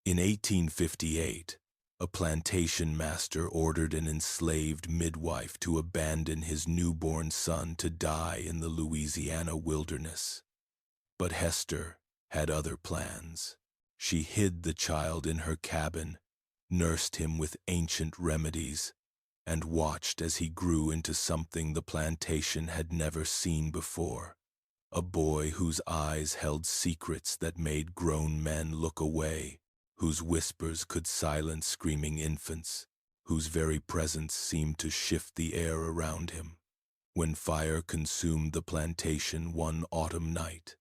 In 1858, a plantation master ordered an enslaved midwife to abandon his newborn son to die in the Louisiana wilderness. But Hester had other plans. She hid the child in her cabin, nursed him with ancient remedies, and watched as he grew into something the plantation had never seen before. A boy whose eyes held secrets that made grown men look away, whose whispers could silence screaming infants, whose very presence seemed to shift the air around him. When fire consumed the plantation one autumn night,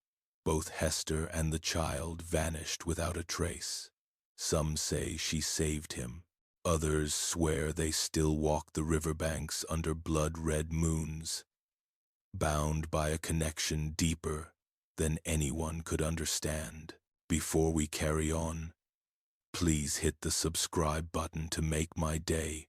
both Hester and the child vanished without a trace. Some say she saved him. Others swear they still walk the riverbanks under blood-red moons, bound by a connection deeper than anyone could understand. Before we carry on, please hit the subscribe button to make my day,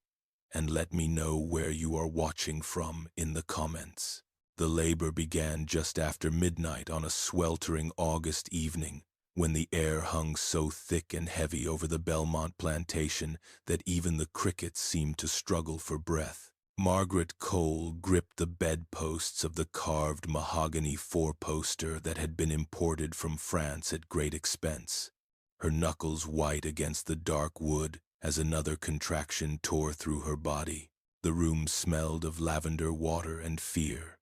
and let me know where you are watching from in the comments. The labor began just after midnight on a sweltering August evening, when the air hung so thick and heavy over the Belmont plantation that even the crickets seemed to struggle for breath. Margaret Cole gripped the bedposts of the carved mahogany four-poster that had been imported from France at great expense, her knuckles white against the dark wood as another contraction tore through her body. The room smelled of lavender water and fear,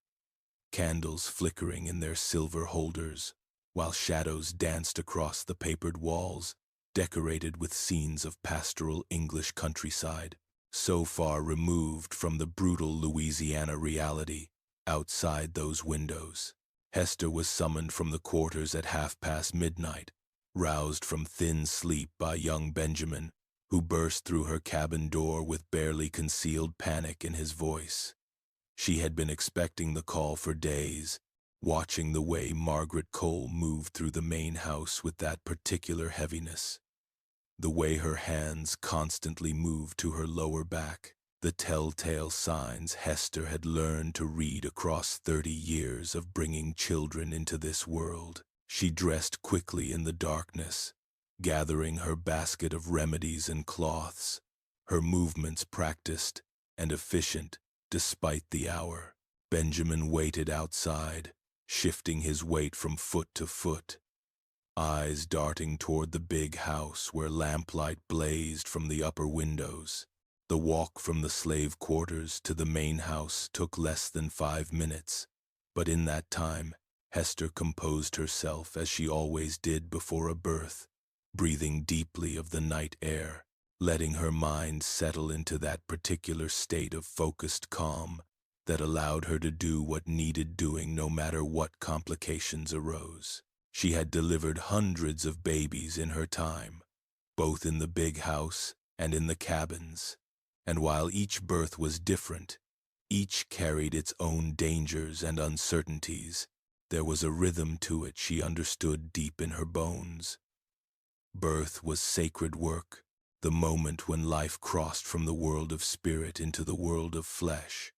candles flickering in their silver holders, while shadows danced across the papered walls, decorated with scenes of pastoral English countryside, so far removed from the brutal Louisiana reality outside those windows. Hester was summoned from the quarters at midnight, roused from thin sleep by young Benjamin, who burst through her cabin door with barely concealed panic in his voice. She had been expecting the call for days, watching the way Margaret Cole moved through the main house with that particular heaviness, the way her hands constantly moved to her lower back, the telltale signs Hester had learned to read across 30 years of bringing children into this world. She dressed quickly in the darkness, gathering her basket of remedies and cloths, her movements practiced and efficient despite the hour. Benjamin waited outside, shifting his weight from foot to foot, eyes darting toward the big house where lamplight blazed from the upper windows. The walk from the slave quarters to the main house took less than 5 minutes, but in that time, Hester composed herself as she always did before a birth, breathing deeply of the night air, letting her mind settle into that particular state of focused calm that allowed her to do what needed doing no matter what complications arose. She had delivered hundreds of babies in her time, both in the big house and in the cabins, and while each birth was different, each carried its own dangers and uncertainties, there was a rhythm to it she understood deep in her bones. Birth was sacred work, the moment when life crossed from the world of spirit into the world of flesh,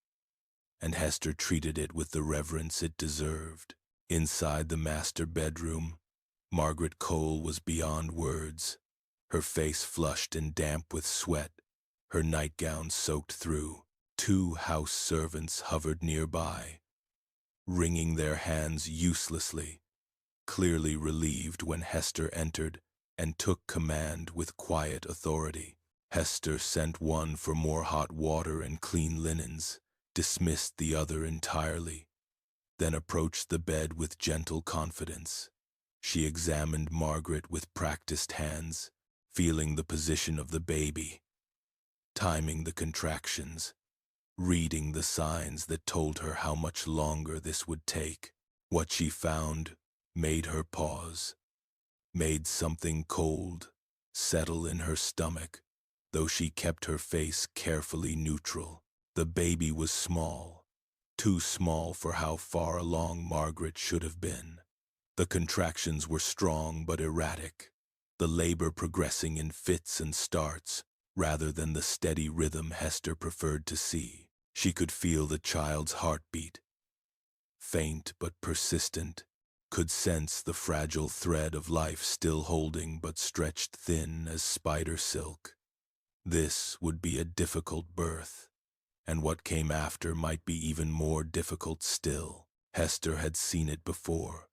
and Hester treated it with the reverence it deserved. Inside the master bedroom, Margaret Cole was beyond words, her face flushed and damp with sweat, her nightgown soaked through. 2 house servants hovered nearby, wringing their hands uselessly, clearly relieved when Hester entered and took command with quiet authority. Hester sent one for more hot water and clean linens, dismissed the other entirely, then approached the bed with gentle confidence. She examined Margaret with practiced hands, feeling the position of the baby, timing the contractions, reading the signs that told her how much longer this would take. What she found made her pause, made something cold settle in her stomach, though she kept her face carefully neutral. The baby was small, too small for how far along Margaret should have been. The contractions were strong but erratic, the labor progressing in fits and starts rather than the steady rhythm Hester preferred to see. She could feel the child's heartbeat, faint but persistent, could sense the fragile thread of life still holding but stretched thin as spider silk. This would be a difficult birth, and what came after might be even more difficult still. Hester had seen it before.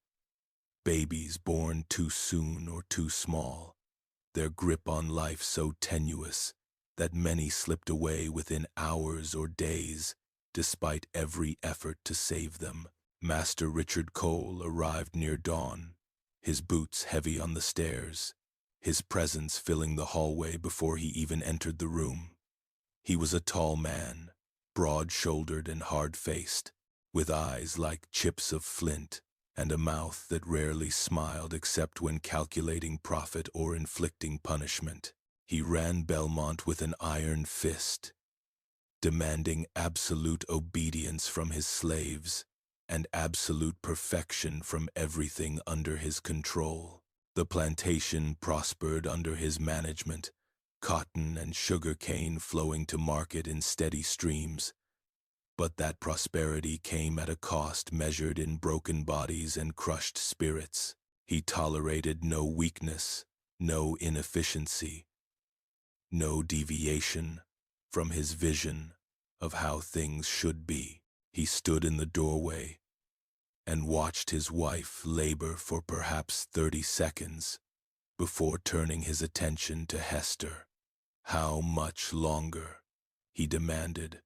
Babies born too soon or too small, their grip on life so tenuous that many slipped away within hours or days, despite every effort to save them. Master Richard Cole arrived near dawn, his boots heavy on the stairs, his presence filling the hallway before he even entered the room. He was a tall man, broad-shouldered and hard-faced, with eyes like chips of flint and a mouth that rarely smiled except when calculating profit or inflicting punishment. He ran Belmont with an iron fist, demanding absolute obedience from his slaves and absolute perfection from everything under his control. The plantation prospered under his management, cotton and sugar cane flowing to market in steady streams. But that prosperity came at a cost measured in broken bodies and crushed spirits. He tolerated no weakness, no inefficiency, no deviation from his vision of how things should be. He stood in the doorway and watched his wife labor for perhaps 30 seconds before turning his attention to Hester. "How much longer?" he demanded,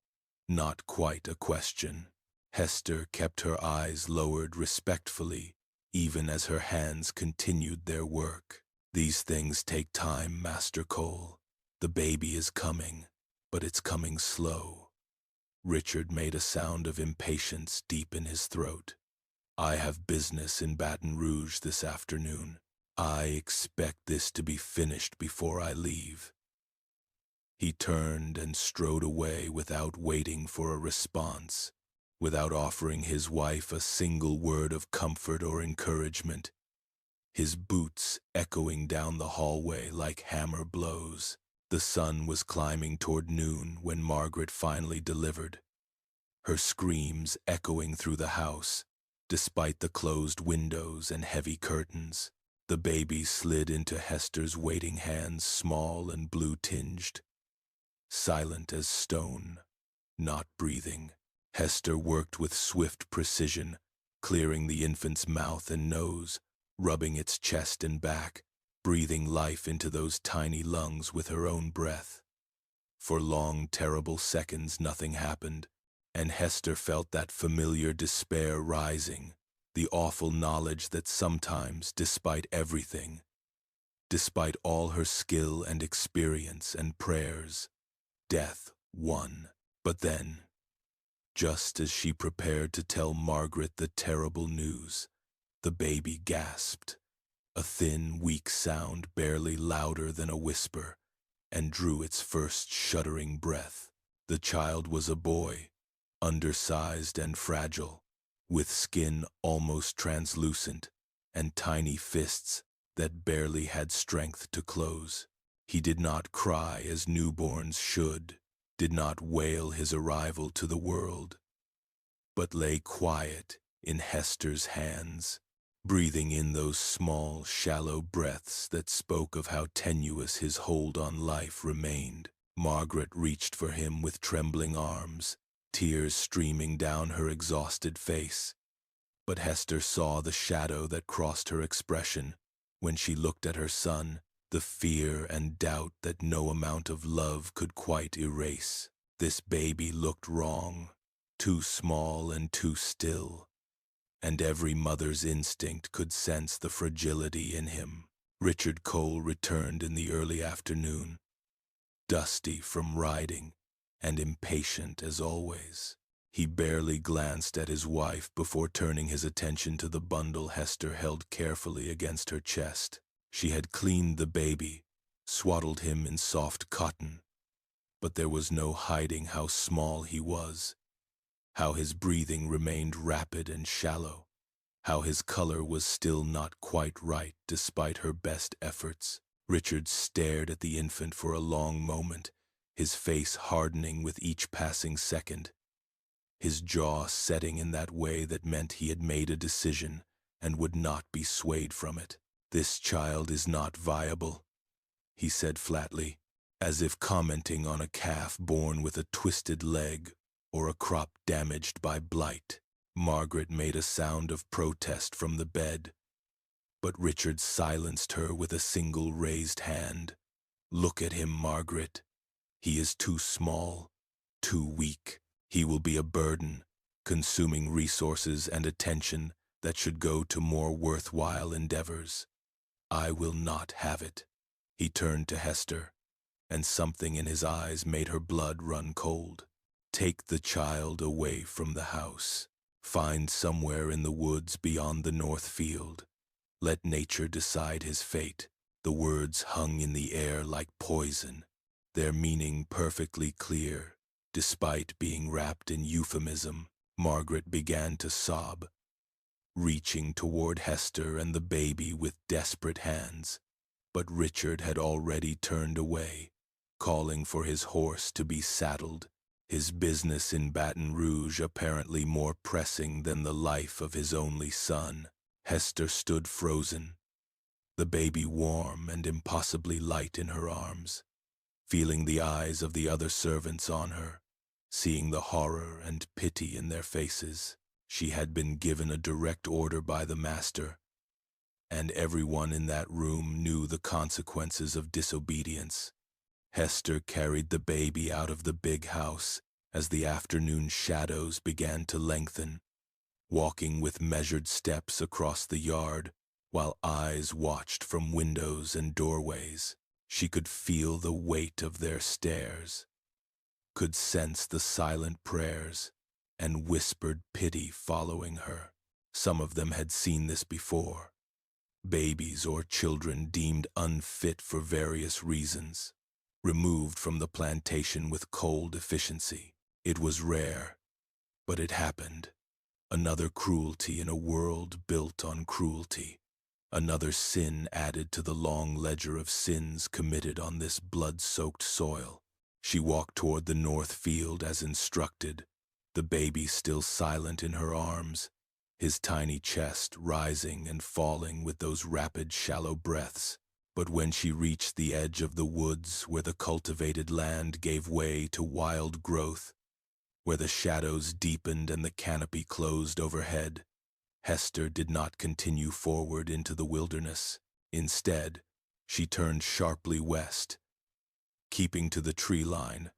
not quite a question. Hester kept her eyes lowered respectfully, even as her hands continued their work. "These things take time, Master Cole. The baby is coming, but it's coming slow." Richard made a sound of impatience deep in his throat. "I have business in Baton Rouge this afternoon. I expect this to be finished before I leave." He turned and strode away without waiting for a response, without offering his wife a single word of comfort or encouragement, his boots echoing down the hallway like hammer blows. The sun was climbing toward noon when Margaret finally delivered, her screams echoing through the house, despite the closed windows and heavy curtains. The baby slid into Hester's waiting hands, small and blue-tinged, silent as stone, not breathing. Hester worked with swift precision, clearing the infant's mouth and nose, rubbing its chest and back, breathing life into those tiny lungs with her own breath. For long, terrible seconds nothing happened, and Hester felt that familiar despair rising, the awful knowledge that sometimes, despite everything, despite all her skill and experience and prayers, death won. But then, just as she prepared to tell Margaret the terrible news, the baby gasped, a thin, weak sound barely louder than a whisper, and drew its first shuddering breath. The child was a boy, undersized and fragile, with skin almost translucent and tiny fists that barely had strength to close. He did not cry as newborns should, did not wail his arrival to the world, but lay quiet in Hester's hands, breathing in those small, shallow breaths that spoke of how tenuous his hold on life remained. Margaret reached for him with trembling arms, tears streaming down her exhausted face. But Hester saw the shadow that crossed her expression when she looked at her son, the fear and doubt that no amount of love could quite erase. This baby looked wrong, too small and too still, and every mother's instinct could sense the fragility in him. Richard Cole returned in the early afternoon, dusty from riding and impatient as always. He barely glanced at his wife before turning his attention to the bundle Hester held carefully against her chest. She had cleaned the baby, swaddled him in soft cotton, but there was no hiding how small he was, how his breathing remained rapid and shallow, how his color was still not quite right despite her best efforts. Richard stared at the infant for a long moment, his face hardening with each passing second, his jaw setting in that way that meant he had made a decision and would not be swayed from it. "This child is not viable," he said flatly, as if commenting on a calf born with a twisted leg or a crop damaged by blight. Margaret made a sound of protest from the bed, but Richard silenced her with a single raised hand. "Look at him, Margaret. He is too small, too weak. He will be a burden, consuming resources and attention that should go to more worthwhile endeavors. I will not have it." He turned to Hester, and something in his eyes made her blood run cold. "Take the child away from the house. Find somewhere in the woods beyond the north field. Let nature decide his fate." The words hung in the air like poison, their meaning perfectly clear. Despite being wrapped in euphemism, Margaret began to sob, reaching toward Hester and the baby with desperate hands. But Richard had already turned away, calling for his horse to be saddled, his business in Baton Rouge apparently more pressing than the life of his only son. Hester stood frozen, the baby warm and impossibly light in her arms, feeling the eyes of the other servants on her, seeing the horror and pity in their faces. She had been given a direct order by the master, and everyone in that room knew the consequences of disobedience. Hester carried the baby out of the big house as the afternoon shadows began to lengthen, walking with measured steps across the yard while eyes watched from windows and doorways. She could feel the weight of their stares, could sense the silent prayers and whispered pity following her. Some of them had seen this before. Babies or children deemed unfit for various reasons, removed from the plantation with cold efficiency. It was rare, but it happened. Another cruelty in a world built on cruelty. Another sin added to the long ledger of sins committed on this blood-soaked soil. She walked toward the north field as instructed, the baby still silent in her arms, his tiny chest rising and falling with those rapid, shallow breaths. But when she reached the edge of the woods where the cultivated land gave way to wild growth, where the shadows deepened and the canopy closed overhead, Hester did not continue forward into the wilderness. Instead, she turned sharply west, keeping to the tree line,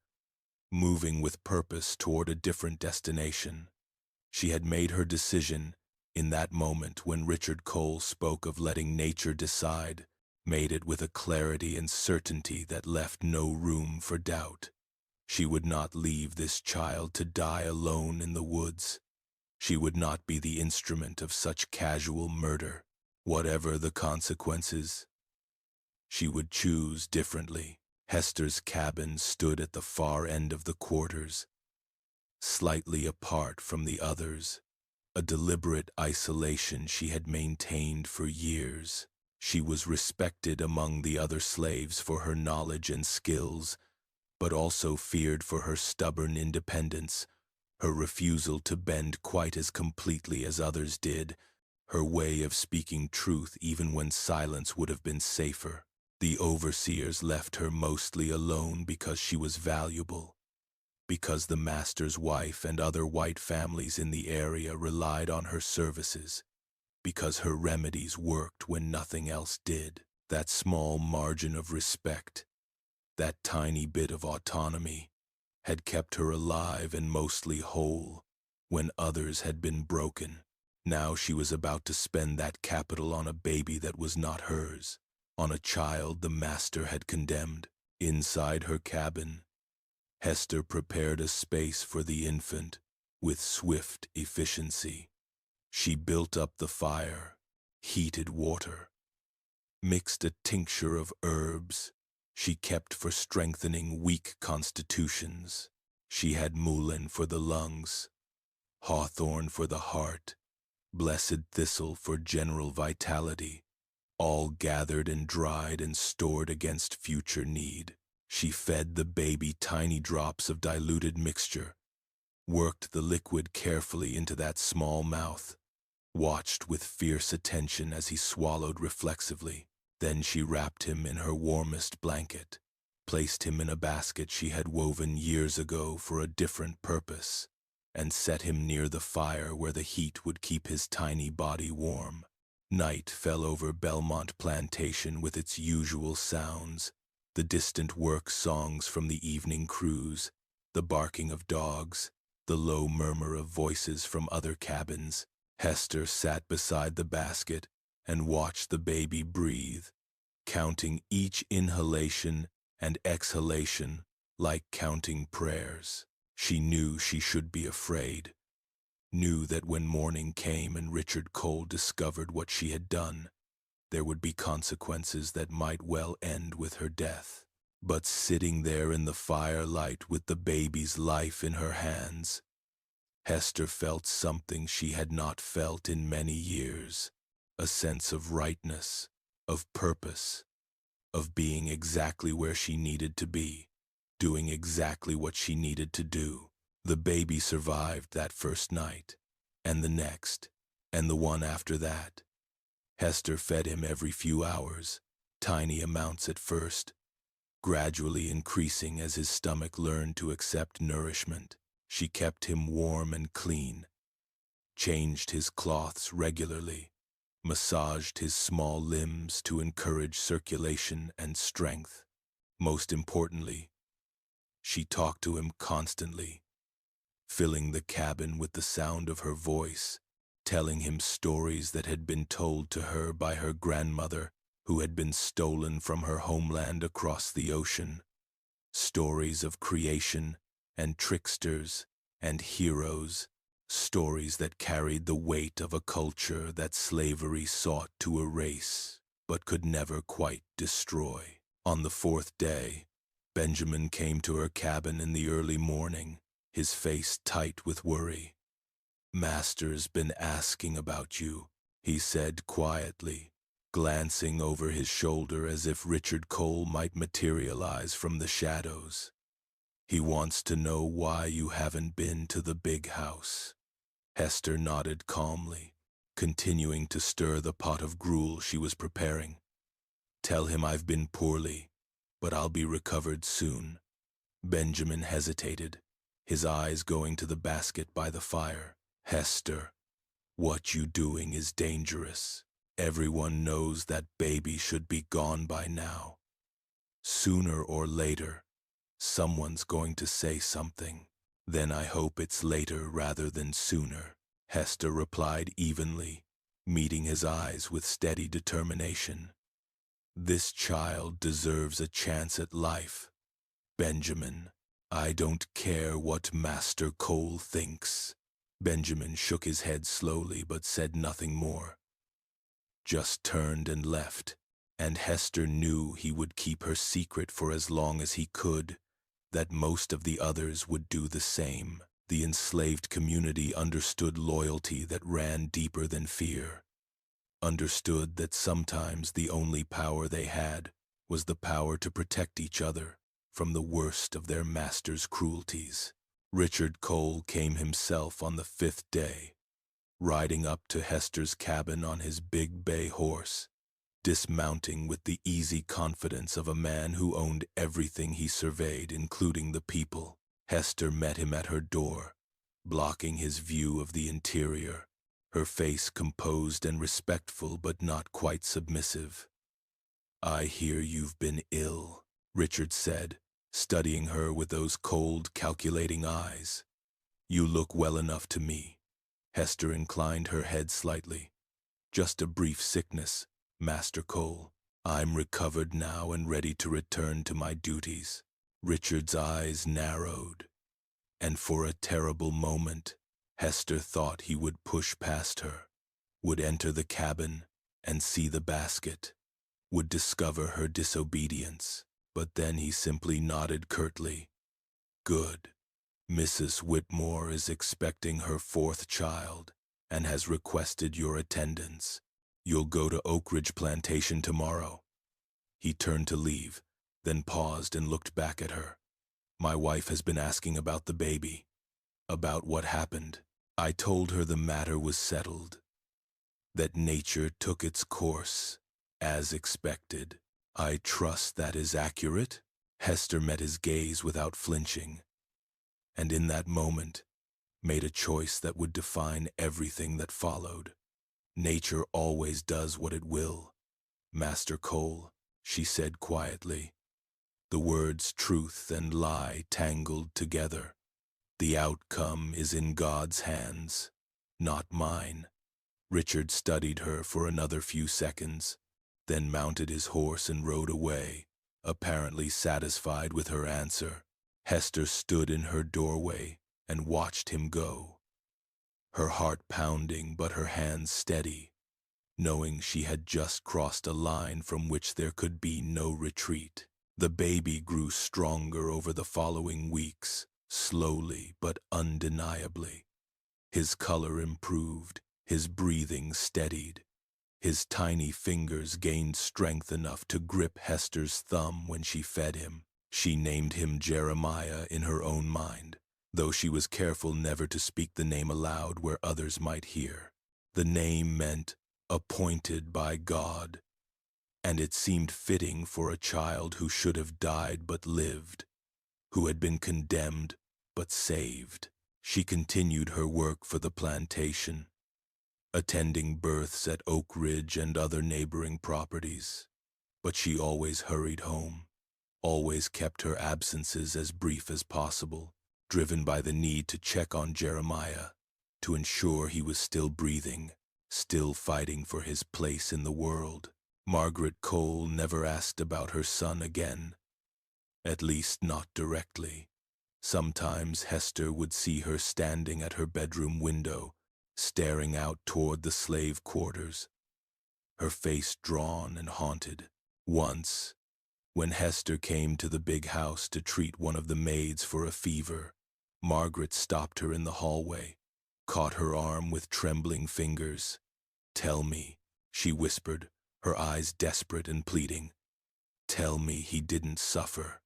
moving with purpose toward a different destination. She had made her decision in that moment when Richard Cole spoke of letting nature decide, made it with a clarity and certainty that left no room for doubt. She would not leave this child to die alone in the woods. She would not be the instrument of such casual murder. Whatever the consequences, she would choose differently. Hester's cabin stood at the far end of the quarters, slightly apart from the others, a deliberate isolation she had maintained for years. She was respected among the other slaves for her knowledge and skills, but also feared for her stubborn independence, her refusal to bend quite as completely as others did, her way of speaking truth even when silence would have been safer. The overseers left her mostly alone because she was valuable, because the master's wife and other white families in the area relied on her services, because her remedies worked when nothing else did. That small margin of respect, that tiny bit of autonomy, had kept her alive and mostly whole when others had been broken. Now she was about to spend that capital on a baby that was not hers, on a child the master had condemned. Inside her cabin, Hester prepared a space for the infant with swift efficiency. She built up the fire, heated water, mixed a tincture of herbs she kept for strengthening weak constitutions. She had mullein for the lungs, hawthorn for the heart, blessed thistle for general vitality, all gathered and dried and stored against future need. She fed the baby tiny drops of diluted mixture, worked the liquid carefully into that small mouth, watched with fierce attention as he swallowed reflexively. Then she wrapped him in her warmest blanket, placed him in a basket she had woven years ago for a different purpose, and set him near the fire where the heat would keep his tiny body warm. Night fell over Belmont Plantation with its usual sounds, the distant work songs from the evening cruise, the barking of dogs, the low murmur of voices from other cabins. Hester sat beside the basket and watched the baby breathe, counting each inhalation and exhalation like counting prayers. She knew she should be afraid, knew that when morning came and Richard Cole discovered what she had done, there would be consequences that might well end with her death. But sitting there in the firelight with the baby's life in her hands, Hester felt something she had not felt in many years, a sense of rightness, of purpose, of being exactly where she needed to be, doing exactly what she needed to do. The baby survived that first night, and the next, and the one after that. Hester fed him every few hours, tiny amounts at first, gradually increasing as his stomach learned to accept nourishment. She kept him warm and clean, changed his cloths regularly, massaged his small limbs to encourage circulation and strength. Most importantly, she talked to him constantly, filling the cabin with the sound of her voice, telling him stories that had been told to her by her grandmother, who had been stolen from her homeland across the ocean. Stories of creation and tricksters and heroes, stories that carried the weight of a culture that slavery sought to erase but could never quite destroy. On the fourth day, Benjamin came to her cabin in the early morning, his face tight with worry. "Master's been asking about you," he said quietly, glancing over his shoulder as if Richard Cole might materialize from the shadows. "He wants to know why you haven't been to the big house." Hester nodded calmly, continuing to stir the pot of gruel she was preparing. "Tell him I've been poorly, but I'll be recovered soon." Benjamin hesitated, his eyes going to the basket by the fire. "Hester, what you doing is dangerous. Everyone knows that baby should be gone by now. Sooner or later, someone's going to say something. Then I hope it's later rather than sooner," Hester replied evenly, meeting his eyes with steady determination. "This child deserves a chance at life. Benjamin, I don't care what Master Cole thinks." Benjamin shook his head slowly but said nothing more, just turned and left, and Hester knew he would keep her secret for as long as he could, that most of the others would do the same. The enslaved community understood loyalty that ran deeper than fear, understood that sometimes the only power they had was the power to protect each other from the worst of their master's cruelties. Richard Cole came himself on the fifth day, riding up to Hester's cabin on his big bay horse, dismounting with the easy confidence of a man who owned everything he surveyed, including the people. Hester met him at her door, blocking his view of the interior, her face composed and respectful but not quite submissive. "I hear you've been ill," Richard said, studying her with those cold, calculating eyes. "You look well enough to me." Hester inclined her head slightly. "Just a brief sickness, Master Cole. I'm recovered now and ready to return to my duties." Richard's eyes narrowed, and for a terrible moment, Hester thought he would push past her, would enter the cabin and see the basket, would discover her disobedience. But then he simply nodded curtly. "Good. Mrs. Whitmore is expecting her fourth child and has requested your attendance. You'll go to Oak Ridge Plantation tomorrow." He turned to leave, then paused and looked back at her. "My wife has been asking about the baby, about what happened. I told her the matter was settled. that nature took its course, as expected. I trust that is accurate? Hester met his gaze without flinching, and in that moment, made a choice that would define everything that followed. Nature always does what it will, Master Cole, she said quietly. The words truth and lie tangled together. The outcome is in God's hands, not mine. Richard studied her for another few seconds, then mounted his horse and rode away, apparently satisfied with her answer. Hester stood in her doorway and watched him go, her heart pounding but her hands steady, knowing she had just crossed a line from which there could be no retreat. The baby grew stronger over the following weeks, slowly but undeniably. His color improved, his breathing steadied. His tiny fingers gained strength enough to grip Hester's thumb when she fed him. She named him Jeremiah in her own mind, though she was careful never to speak the name aloud where others might hear. The name meant appointed by God, and it seemed fitting for a child who should have died but lived, who had been condemned but saved. She continued her work for the plantation, attending births at Oak Ridge and other neighboring properties. But she always hurried home, always kept her absences as brief as possible, driven by the need to check on Jeremiah, to ensure he was still breathing, still fighting for his place in the world. Margaret Cole never asked about her son again, at least not directly. Sometimes Hester would see her standing at her bedroom window, staring out toward the slave quarters, her face drawn and haunted. Once, when Hester came to the big house to treat one of the maids for a fever, Margaret stopped her in the hallway, caught her arm with trembling fingers. "Tell me," she whispered, her eyes desperate and pleading. "Tell me he didn't suffer."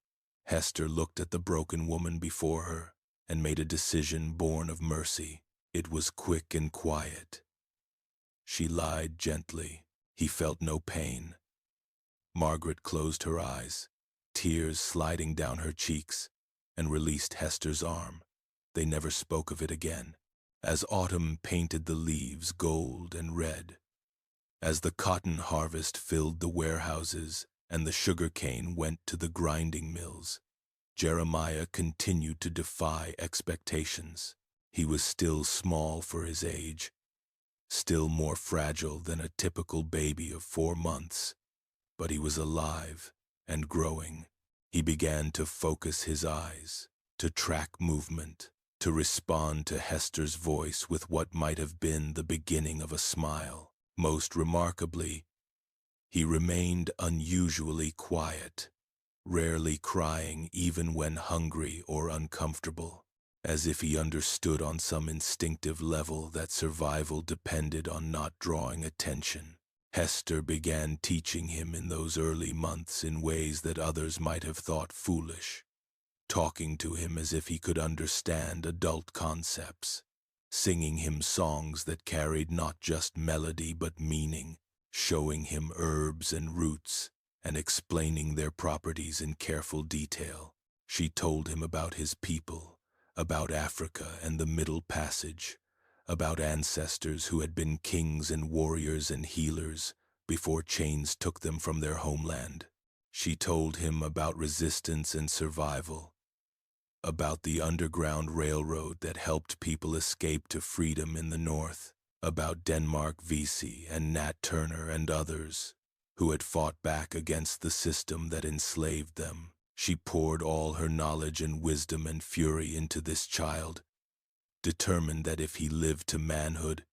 Hester looked at the broken woman before her and made a decision born of mercy. It was quick and quiet. She lied gently. He felt no pain. Margaret closed her eyes, tears sliding down her cheeks, and released Hester's arm. They never spoke of it again. As autumn painted the leaves gold and red, as the cotton harvest filled the warehouses and the sugarcane went to the grinding mills, Jeremiah continued to defy expectations. He was still small for his age, still more fragile than a typical baby of 4 months, but he was alive and growing. He began to focus his eyes, to track movement, to respond to Hester's voice with what might have been the beginning of a smile. Most remarkably, he remained unusually quiet, rarely crying even when hungry or uncomfortable, as if he understood on some instinctive level that survival depended on not drawing attention. Hester began teaching him in those early months in ways that others might have thought foolish, talking to him as if he could understand adult concepts, singing him songs that carried not just melody but meaning, showing him herbs and roots, and explaining their properties in careful detail. She told him about his people, about Africa and the Middle Passage, about ancestors who had been kings and warriors and healers before chains took them from their homeland. She told him about resistance and survival, about the Underground Railroad that helped people escape to freedom in the North, about Denmark Vesey and Nat Turner and others who had fought back against the system that enslaved them. She poured all her knowledge and wisdom and fury into this child, determined that if he lived to manhood,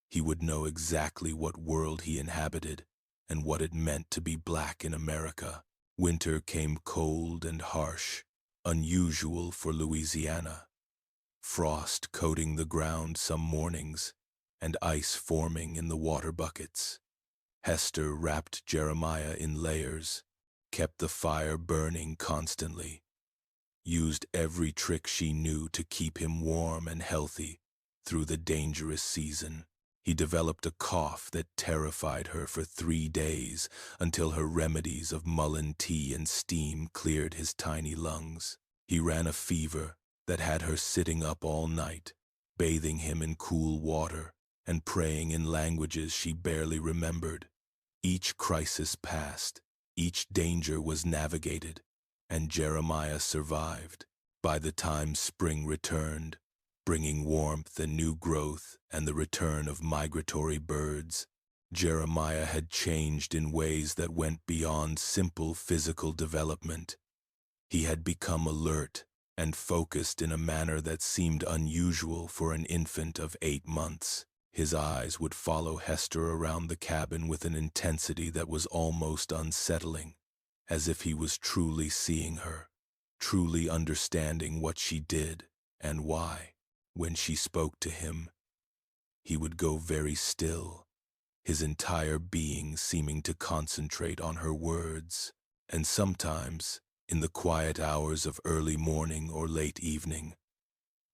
he would know exactly what world he inhabited and what it meant to be black in America. Winter came cold and harsh, unusual for Louisiana, frost coating the ground some mornings and ice forming in the water buckets. Hester wrapped Jeremiah in layers, kept the fire burning constantly, used every trick she knew to keep him warm and healthy through the dangerous season. He developed a cough that terrified her for 3 days until her remedies of mullein tea and steam cleared his tiny lungs. He ran a fever that had her sitting up all night, bathing him in cool water and praying in languages she barely remembered. Each crisis passed, each danger was navigated, and Jeremiah survived. By the time spring returned, bringing warmth and new growth and the return of migratory birds, Jeremiah had changed in ways that went beyond simple physical development. He had become alert and focused in a manner that seemed unusual for an infant of 8 months. His eyes would follow Hester around the cabin with an intensity that was almost unsettling, as if he was truly seeing her, truly understanding what she did and why. When she spoke to him, he would go very still, his entire being seeming to concentrate on her words. And sometimes, in the quiet hours of early morning or late evening,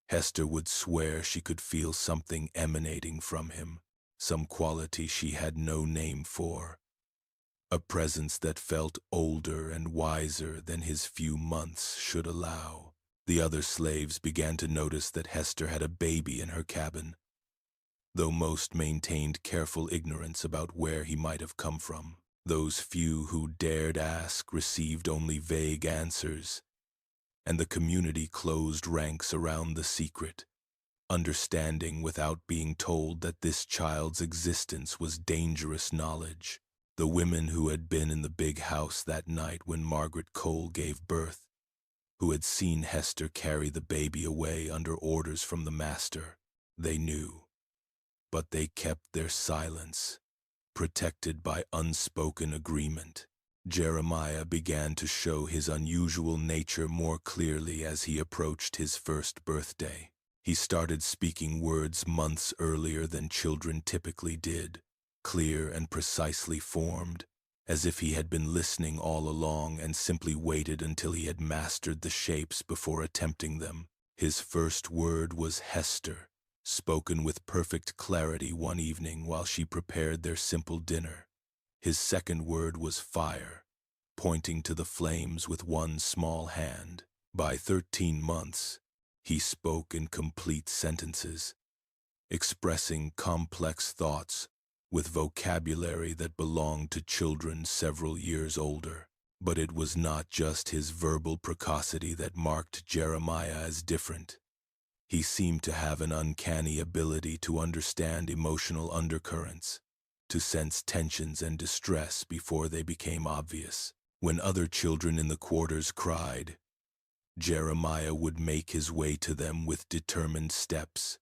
Hester would swear she could feel something emanating from him, some quality she had no name for, a presence that felt older and wiser than his few months should allow. The other slaves began to notice that Hester had a baby in her cabin, though most maintained careful ignorance about where he might have come from. Those few who dared ask received only vague answers, and the community closed ranks around the secret, understanding without being told that this child's existence was dangerous knowledge. The women who had been in the big house that night when Margaret Cole gave birth, who had seen Hester carry the baby away under orders from the master, they knew. But they kept their silence, protected by unspoken agreement. Jeremiah began to show his unusual nature more clearly as he approached his first birthday. He started speaking words months earlier than children typically did, clear and precisely formed, as if he had been listening all along and simply waited until he had mastered the shapes before attempting them. His first word was Hester, spoken with perfect clarity one evening while she prepared their simple dinner. His second word was fire, pointing to the flames with one small hand. By 13 months, he spoke in complete sentences, expressing complex thoughts with vocabulary that belonged to children several years older. But it was not just his verbal precocity that marked Jeremiah as different. He seemed to have an uncanny ability to understand emotional undercurrents, to sense tensions and distress before they became obvious. When other children in the quarters cried, Jeremiah would make his way to them with determined steps,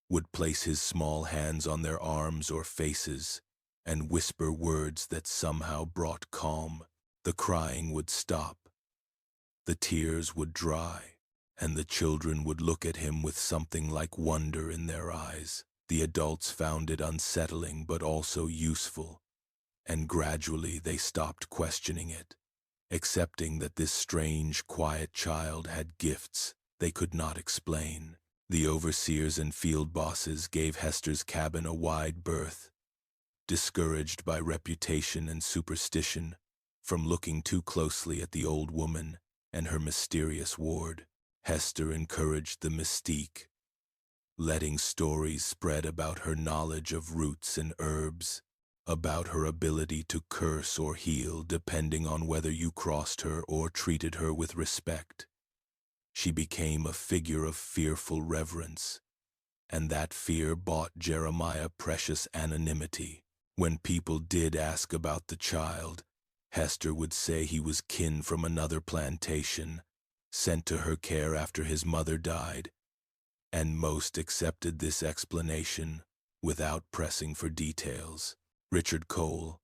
would place his small hands on their arms or faces, and whisper words that somehow brought calm. The crying would stop, the tears would dry, and the children would look at him with something like wonder in their eyes. The adults found it unsettling but also useful, and gradually they stopped questioning it, accepting that this strange, quiet child had gifts they could not explain. The overseers and field bosses gave Hester's cabin a wide berth, discouraged by reputation and superstition from looking too closely at the old woman and her mysterious ward. Hester encouraged the mystique, letting stories spread about her knowledge of roots and herbs, about her ability to curse or heal depending on whether you crossed her or treated her with respect. She became a figure of fearful reverence, and that fear bought Jeremiah precious anonymity. When people did ask about the child, Hester would say he was kin from another plantation, sent to her care after his mother died, and most accepted this explanation without pressing for details. Richard Cole,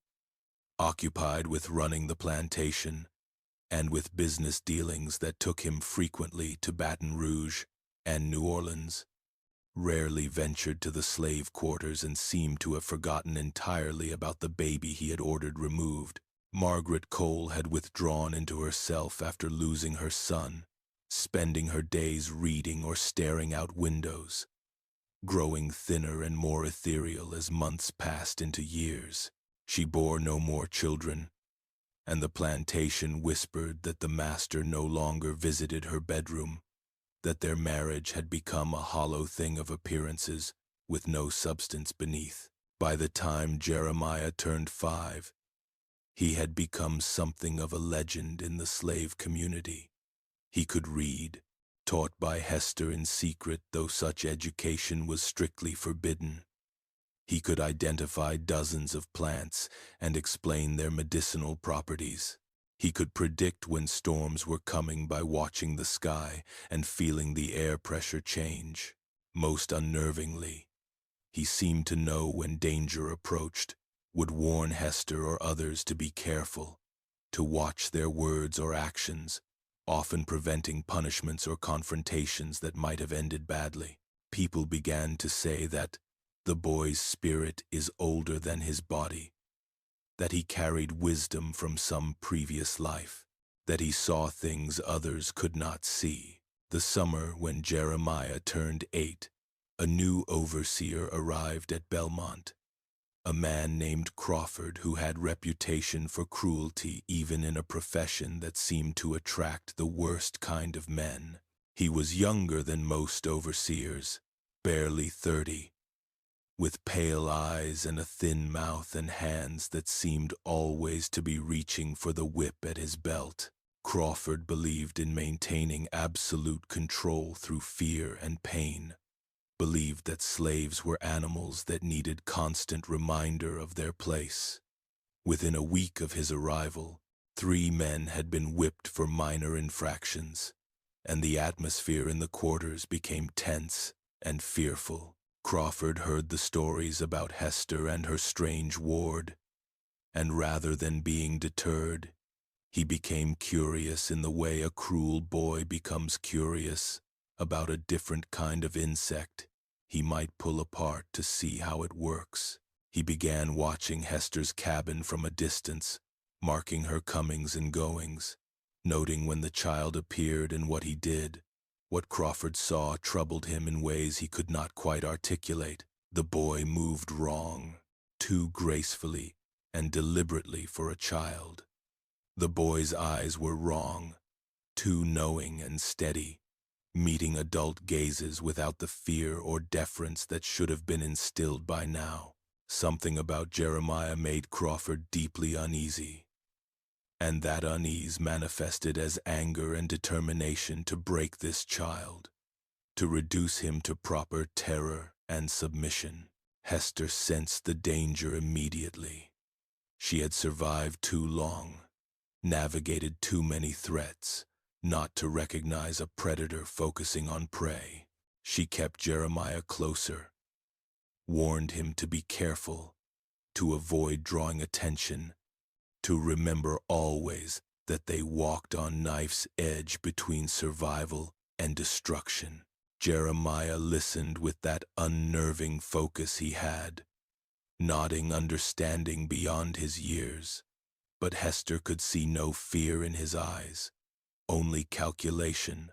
occupied with running the plantation, and with business dealings that took him frequently to Baton Rouge and New Orleans, rarely ventured to the slave quarters and seemed to have forgotten entirely about the baby he had ordered removed. Margaret Cole had withdrawn into herself after losing her son, spending her days reading or staring out windows. growing thinner and more ethereal as months passed into years. She bore no more children, and the plantation whispered that the master no longer visited her bedroom, that their marriage had become a hollow thing of appearances with no substance beneath. By the time Jeremiah turned 5, he had become something of a legend in the slave community. He could read, taught by Hester in secret, though such education was strictly forbidden. He could identify dozens of plants and explain their medicinal properties. He could predict when storms were coming by watching the sky and feeling the air pressure change. Most unnervingly, he seemed to know when danger approached, would warn Hester or others to be careful, to watch their words or actions, often preventing punishments or confrontations that might have ended badly. People began to say that the boy's spirit is older than his body, that he carried wisdom from some previous life, that he saw things others could not see. The summer when Jeremiah turned 8, a new overseer arrived at Belmont, a man named Crawford who had reputation for cruelty even in a profession that seemed to attract the worst kind of men. He was younger than most overseers, barely 30, with pale eyes and a thin mouth and hands that seemed always to be reaching for the whip at his belt. Crawford believed in maintaining absolute control through fear and pain, believed that slaves were animals that needed constant reminder of their place. Within a week of his arrival, 3 men had been whipped for minor infractions, and the atmosphere in the quarters became tense and fearful. Crawford heard the stories about Hester and her strange ward, and rather than being deterred, he became curious in the way a cruel boy becomes curious about a different kind of insect he might pull apart to see how it works. He began watching Hester's cabin from a distance, marking her comings and goings, noting when the child appeared and what he did. What Crawford saw troubled him in ways he could not quite articulate. The boy moved wrong, too gracefully and deliberately for a child. The boy's eyes were wrong, too knowing and steady, meeting adult gazes without the fear or deference that should have been instilled by now. Something about Jeremiah made Crawford deeply uneasy, and that unease manifested as anger and determination to break this child, to reduce him to proper terror and submission. Hester sensed the danger immediately. She had survived too long, navigated too many threats, not to recognize a predator focusing on prey. She kept Jeremiah closer, warned him to be careful, to avoid drawing attention, to remember always that they walked on knife's edge between survival and destruction. Jeremiah listened with that unnerving focus he had, nodding understanding beyond his years. But Hester could see no fear in his eyes, only calculation,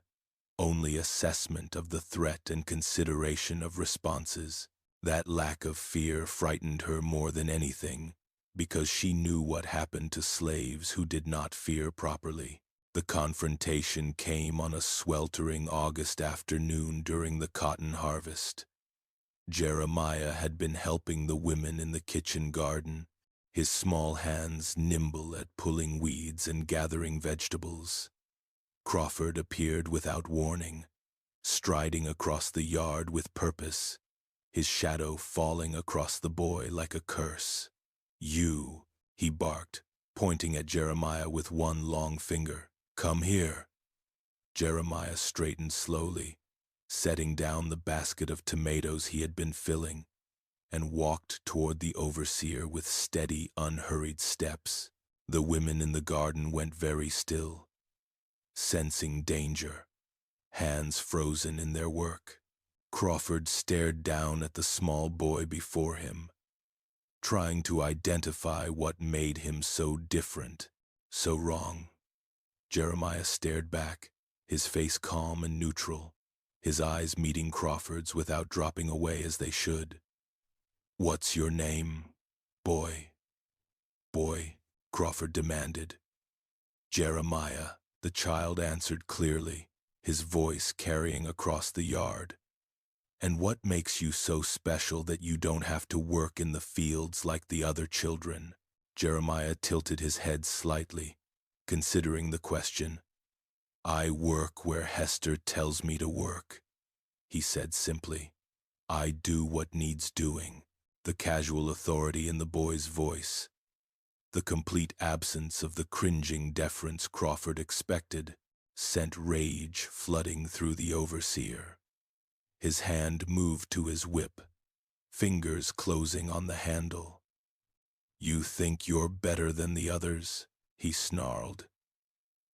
only assessment of the threat and consideration of responses. That lack of fear frightened her more than anything, because she knew what happened to slaves who did not fear properly. The confrontation came on a sweltering August afternoon during the cotton harvest. Jeremiah had been helping the women in the kitchen garden, his small hands nimble at pulling weeds and gathering vegetables. Crawford appeared without warning, striding across the yard with purpose, his shadow falling across the boy like a curse. "You," he barked, pointing at Jeremiah with one long finger. "Come here." Jeremiah straightened slowly, setting down the basket of tomatoes he had been filling, and walked toward the overseer with steady, unhurried steps. The women in the garden went very still, sensing danger, hands frozen in their work. Crawford stared down at the small boy before him, trying to identify what made him so different, so wrong. Jeremiah stared back, his face calm and neutral, his eyes meeting Crawford's without dropping away as they should. "What's your name, boy?" "Boy," Crawford demanded. "Jeremiah," the child answered clearly, his voice carrying across the yard. "And what makes you so special that you don't have to work in the fields like the other children?" Jeremiah tilted his head slightly, considering the question. "I work where Hester tells me to work," he said simply. "I do what needs doing," the casual authority in the boy's voice. The complete absence of the cringing deference Crawford expected sent rage flooding through the overseer. His hand moved to his whip, fingers closing on the handle. "You think you're better than the others?" he snarled.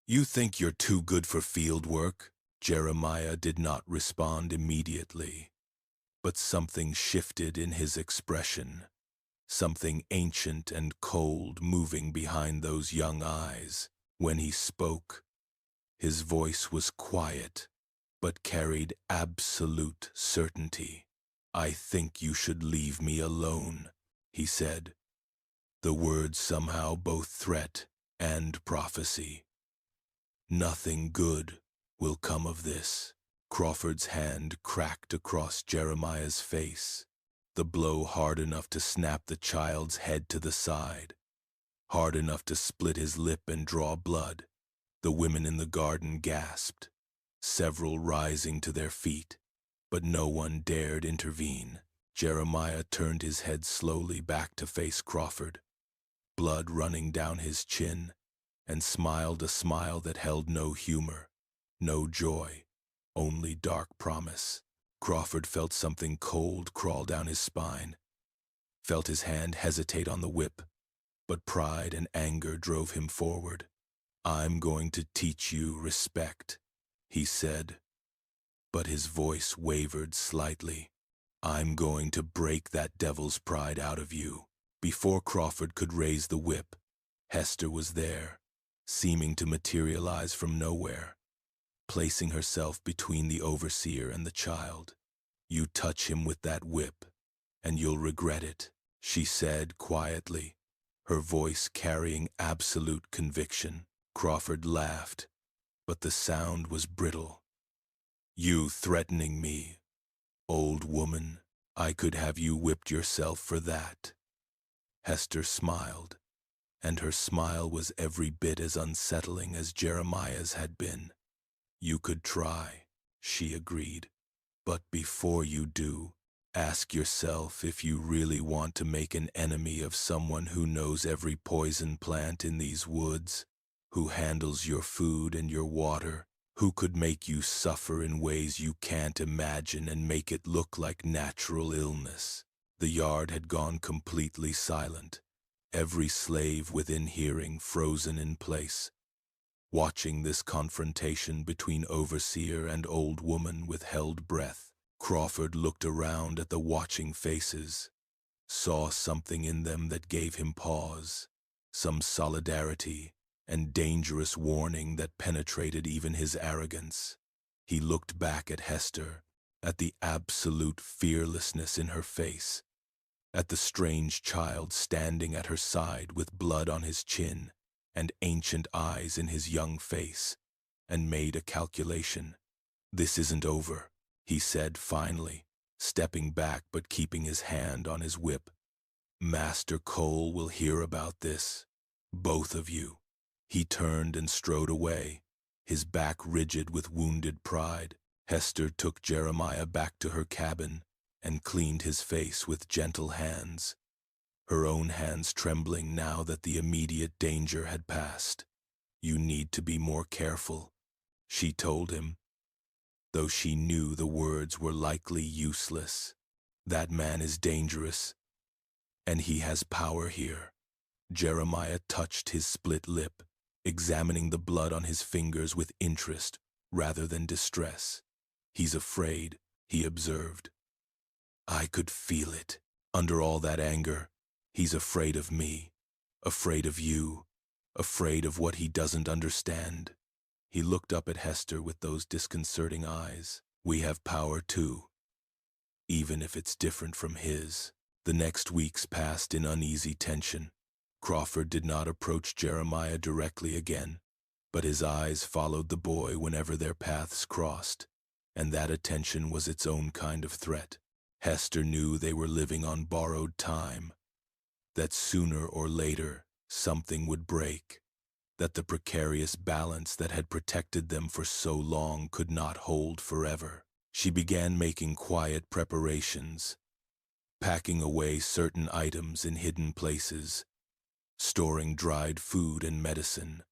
"You think you're too good for field work?" Jeremiah did not respond immediately, but something shifted in his expression, something ancient and cold moving behind those young eyes. When he spoke, his voice was quiet, but carried absolute certainty. "I think you should leave me alone," he said, the words somehow both threat and prophecy. "Nothing good will come of this." Crawford's hand cracked across Jeremiah's face, the blow hard enough to snap the child's head to the side, hard enough to split his lip and draw blood. The women in the garden gasped, several rising to their feet, but no one dared intervene. Jeremiah turned his head slowly back to face Crawford, blood running down his chin, and smiled a smile that held no humor, no joy, only dark promise. Crawford felt something cold crawl down his spine, felt his hand hesitate on the whip, but pride and anger drove him forward. "I'm going to teach you respect," he said, but his voice wavered slightly. "I'm going to break that devil's pride out of you." Before Crawford could raise the whip, Hester was there, seeming to materialize from nowhere, placing herself between the overseer and the child. "You touch him with that whip, and you'll regret it," she said quietly, her voice carrying absolute conviction. Crawford laughed, but the sound was brittle. "You threatening me, old woman? I could have you whipped yourself for that." Hester smiled, and her smile was every bit as unsettling as Jeremiah's had been. "You could try," she agreed, "but before you do, ask yourself if you really want to make an enemy of someone who knows every poison plant in these woods, who handles your food and your water, who could make you suffer in ways you can't imagine and make it look like natural illness." The yard had gone completely silent, every slave within hearing frozen in place, watching this confrontation between overseer and old woman with held breath. Crawford looked around at the watching faces, saw something in them that gave him pause, some solidarity and dangerous warning that penetrated even his arrogance. He looked back at Hester, at the absolute fearlessness in her face, at the strange child standing at her side with blood on his chin and ancient eyes in his young face, and made a calculation. "This isn't over," he said finally, stepping back but keeping his hand on his whip. "Master Cole will hear about this, both of you." He turned and strode away, his back rigid with wounded pride. Hester took Jeremiah back to her cabin and cleaned his face with gentle hands, her own hands trembling now that the immediate danger had passed. "You need to be more careful," she told him, though she knew the words were likely useless. "That man is dangerous, and he has power here." Jeremiah touched his split lip, examining the blood on his fingers with interest rather than distress. "He's afraid," he observed. "I could feel it. Under all that anger, he's afraid of me, afraid of you, afraid of what he doesn't understand." He looked up at Hester with those disconcerting eyes. We have power too, even if it's different from his. The next weeks passed in uneasy tension. Crawford did not approach Jeremiah directly again, but his eyes followed the boy whenever their paths crossed, and that attention was its own kind of threat. Hester knew they were living on borrowed time, that sooner or later something would break, that the precarious balance that had protected them for so long could not hold forever. She began making quiet preparations, packing away certain items in hidden places, storing dried food and medicine,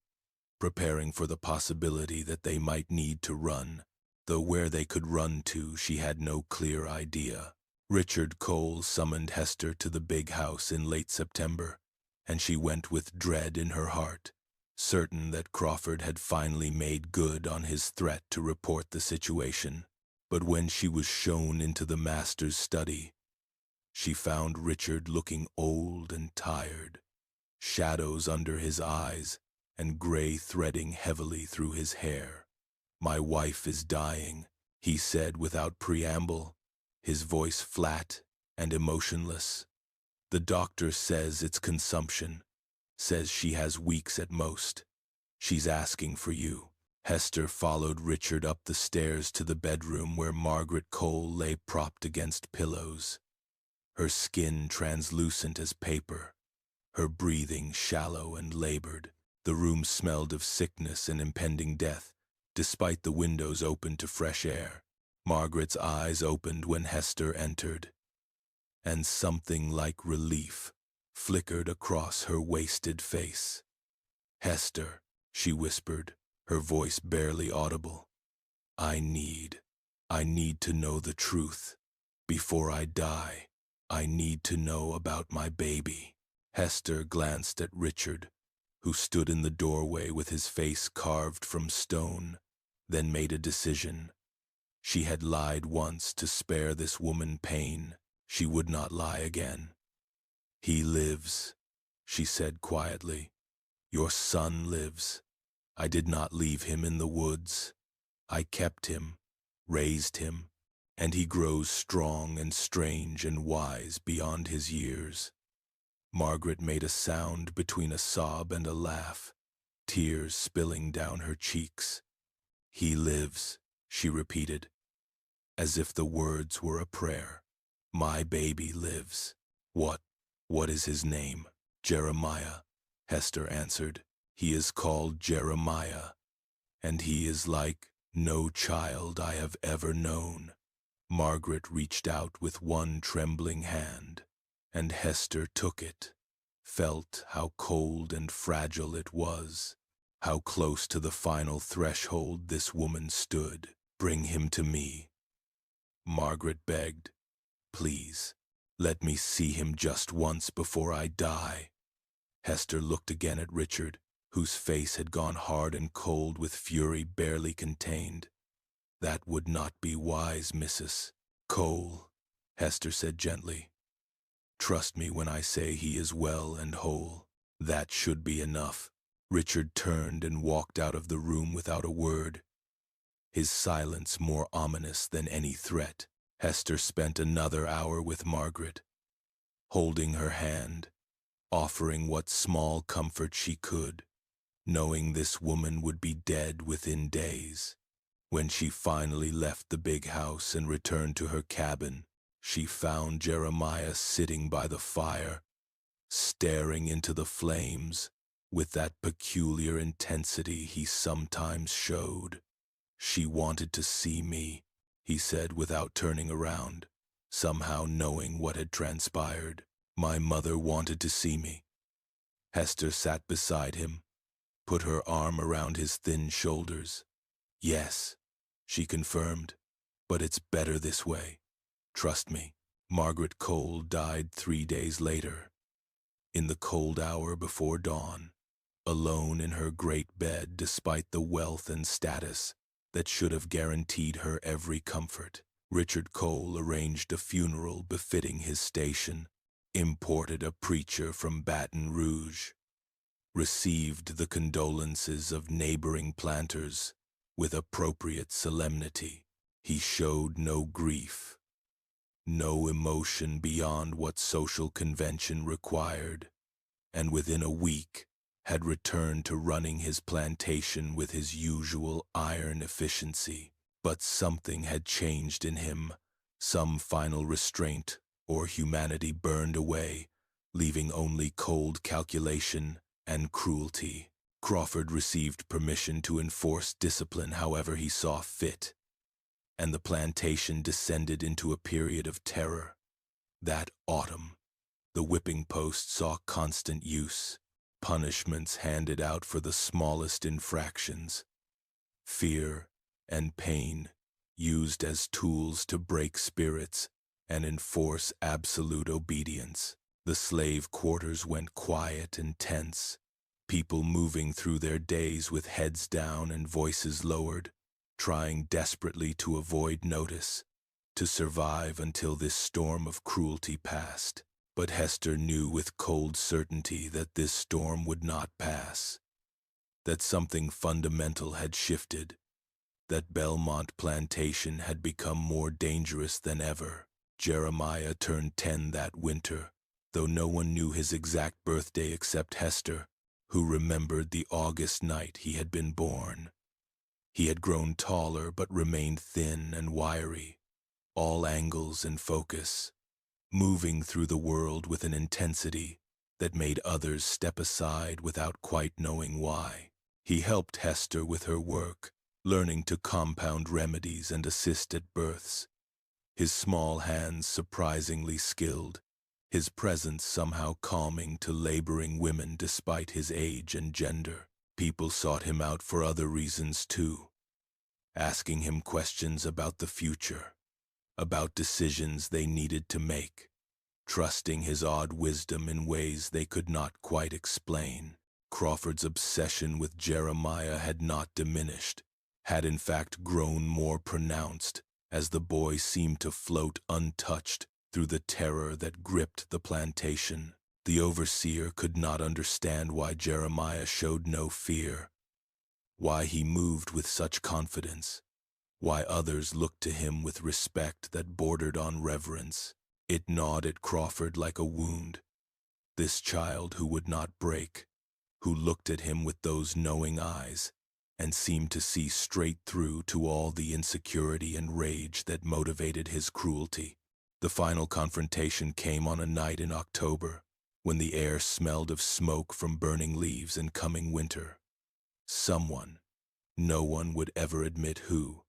preparing for the possibility that they might need to run, though where they could run to she had no clear idea. Richard Cole summoned Hester to the big house in late September, and she went with dread in her heart, certain that Crawford had finally made good on his threat to report the situation. But when she was shown into the master's study, she found Richard looking old and tired, shadows under his eyes and gray threading heavily through his hair. "My wife is dying," he said without preamble, his voice flat and emotionless. "The doctor says it's consumption, says she has weeks at most. She's asking for you." Hester followed Richard up the stairs to the bedroom where Margaret Cole lay propped against pillows, her skin translucent as paper, her breathing shallow and labored. The room smelled of sickness and impending death, despite the windows open to fresh air. Margaret's eyes opened when Hester entered, and something like relief flickered across her wasted face. "Hester," she whispered, her voice barely audible. I need to know the truth. Before I die, I need to know about my baby." Hester glanced at Richard, who stood in the doorway with his face carved from stone, then made a decision. She had lied once to spare this woman pain. She would not lie again. "He lives," she said quietly. "Your son lives. I did not leave him in the woods. I kept him, raised him, and he grows strong and strange and wise beyond his years." Margaret made a sound between a sob and a laugh, tears spilling down her cheeks. "He lives," she repeated, as if the words were a prayer. "My baby lives." What is his name?" "Jeremiah," Hester answered. "He is called Jeremiah, and he is like no child I have ever known." Margaret reached out with one trembling hand, and Hester took it, felt how cold and fragile it was, how close to the final threshold this woman stood. "Bring him to me," Margaret begged. "Please, let me see him just once before I die." Hester looked again at Richard, whose face had gone hard and cold with fury barely contained. "That would not be wise, Mrs. Cole," Hester said gently. "Trust me when I say he is well and whole. That should be enough." Richard turned and walked out of the room without a word, his silence more ominous than any threat. Hester spent another hour with Margaret, holding her hand, offering what small comfort she could, knowing this woman would be dead within days. When she finally left the big house and returned to her cabin, she found Jeremiah sitting by the fire, staring into the flames with that peculiar intensity he sometimes showed. "She wanted to see me," he said without turning around, somehow knowing what had transpired. "My mother wanted to see me." Hester sat beside him, put her arm around his thin shoulders. "Yes," she confirmed, "but it's better this way. Trust me." Margaret Cole died 3 days later, in the cold hour before dawn, alone in her great bed despite the wealth and status that should have guaranteed her every comfort. Richard Cole arranged a funeral befitting his station, imported a preacher from Baton Rouge, received the condolences of neighboring planters with appropriate solemnity. He showed no grief, no emotion beyond what social convention required, and within a week had returned to running his plantation with his usual iron efficiency. But something had changed in him, some final restraint or humanity burned away, leaving only cold calculation and cruelty. Crawford received permission to enforce discipline however he saw fit, and the plantation descended into a period of terror. That autumn, the whipping post saw constant use, punishments handed out for the smallest infractions, fear and pain used as tools to break spirits and enforce absolute obedience. The slave quarters went quiet and tense, people moving through their days with heads down and voices lowered, trying desperately to avoid notice, to survive until this storm of cruelty passed. But Hester knew with cold certainty that this storm would not pass, that something fundamental had shifted, that Belmont Plantation had become more dangerous than ever. Jeremiah turned 10 that winter, though no one knew his exact birthday except Hester, who remembered the August night he had been born. He had grown taller but remained thin and wiry, all angles and focus, moving through the world with an intensity that made others step aside without quite knowing why. He helped Hester with her work, learning to compound remedies and assist at births, his small hands surprisingly skilled, his presence somehow calming to laboring women despite his age and gender. People sought him out for other reasons too, asking him questions about the future, about decisions they needed to make, trusting his odd wisdom in ways they could not quite explain. Crawford's obsession with Jeremiah had not diminished, had in fact grown more pronounced as the boy seemed to float untouched through the terror that gripped the plantation. The overseer could not understand why Jeremiah showed no fear, why he moved with such confidence, why others looked to him with respect that bordered on reverence. It gnawed at Crawford like a wound. This child who would not break, who looked at him with those knowing eyes, and seemed to see straight through to all the insecurity and rage that motivated his cruelty. The final confrontation came on a night in October, when the air smelled of smoke from burning leaves and coming winter. Someone, no one would ever admit who,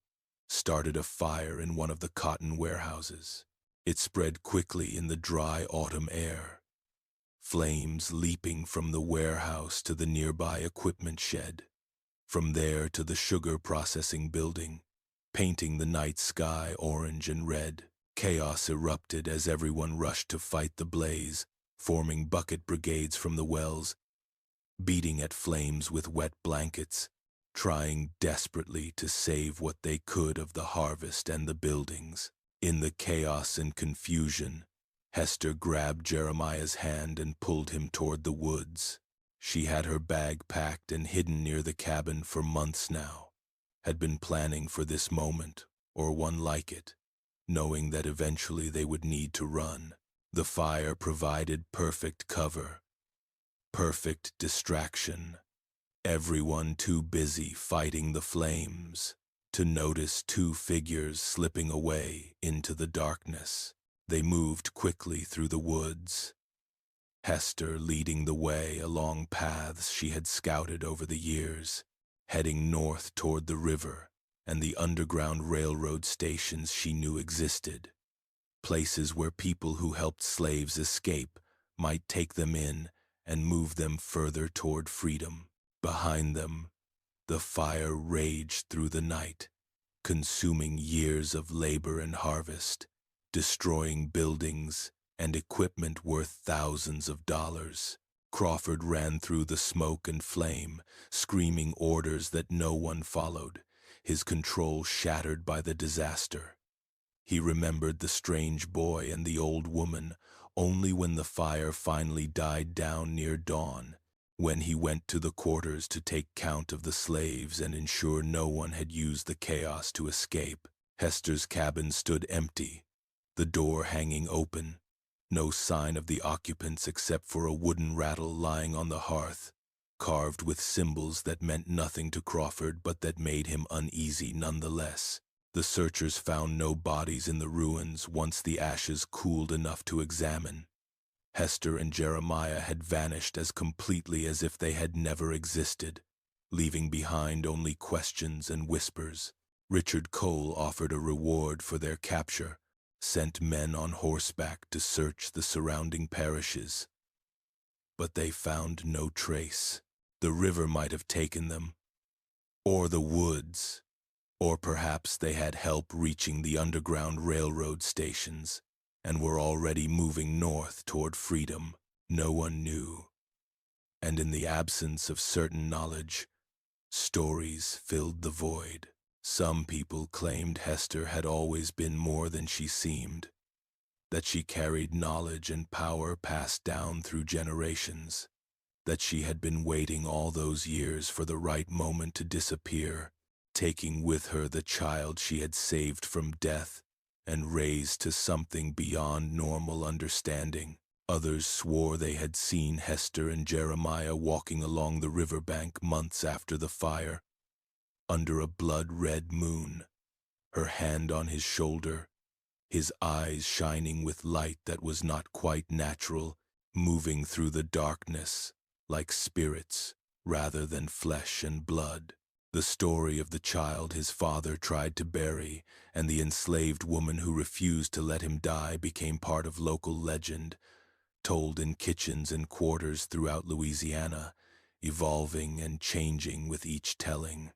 started a fire in one of the cotton warehouses. It spread quickly in the dry autumn air, flames leaping from the warehouse to the nearby equipment shed, from there to the sugar processing building, painting the night sky orange and red. Chaos erupted as everyone rushed to fight the blaze, forming bucket brigades from the wells, beating at flames with wet blankets, trying desperately to save what they could of the harvest and the buildings. In the chaos and confusion, Hester grabbed Jeremiah's hand and pulled him toward the woods. She had her bag packed and hidden near the cabin for months now, had been planning for this moment, or one like it, knowing that eventually they would need to run. The fire provided perfect cover, perfect distraction. Everyone too busy fighting the flames to notice two figures slipping away into the darkness. They moved quickly through the woods, Hester leading the way along paths she had scouted over the years, heading north toward the river and the underground railroad stations she knew existed, places where people who helped slaves escape might take them in and move them further toward freedom. Behind them, the fire raged through the night, consuming years of labor and harvest, destroying buildings and equipment worth thousands of dollars. Crawford ran through the smoke and flame, screaming orders that no one followed, his control shattered by the disaster. He remembered the strange boy and the old woman only when the fire finally died down near dawn, when he went to the quarters to take count of the slaves and ensure no one had used the chaos to escape. Hester's cabin stood empty, the door hanging open, no sign of the occupants except for a wooden rattle lying on the hearth, carved with symbols that meant nothing to Crawford but that made him uneasy nonetheless. The searchers found no bodies in the ruins once the ashes cooled enough to examine. Hester and Jeremiah had vanished as completely as if they had never existed, leaving behind only questions and whispers. Richard Cole offered a reward for their capture, sent men on horseback to search the surrounding parishes. But they found no trace. The river might have taken them, or the woods, or perhaps they had help reaching the underground railroad stations and were already moving north toward freedom. No one knew. And in the absence of certain knowledge, stories filled the void. Some people claimed Hester had always been more than she seemed, that she carried knowledge and power passed down through generations, that she had been waiting all those years for the right moment to disappear, taking with her the child she had saved from death and raised to something beyond normal understanding. Others swore they had seen Hester and Jeremiah walking along the riverbank months after the fire, under a blood-red moon, her hand on his shoulder, his eyes shining with light that was not quite natural, moving through the darkness like spirits rather than flesh and blood. The story of the child his father tried to bury and the enslaved woman who refused to let him die became part of local legend, told in kitchens and quarters throughout Louisiana, evolving and changing with each telling.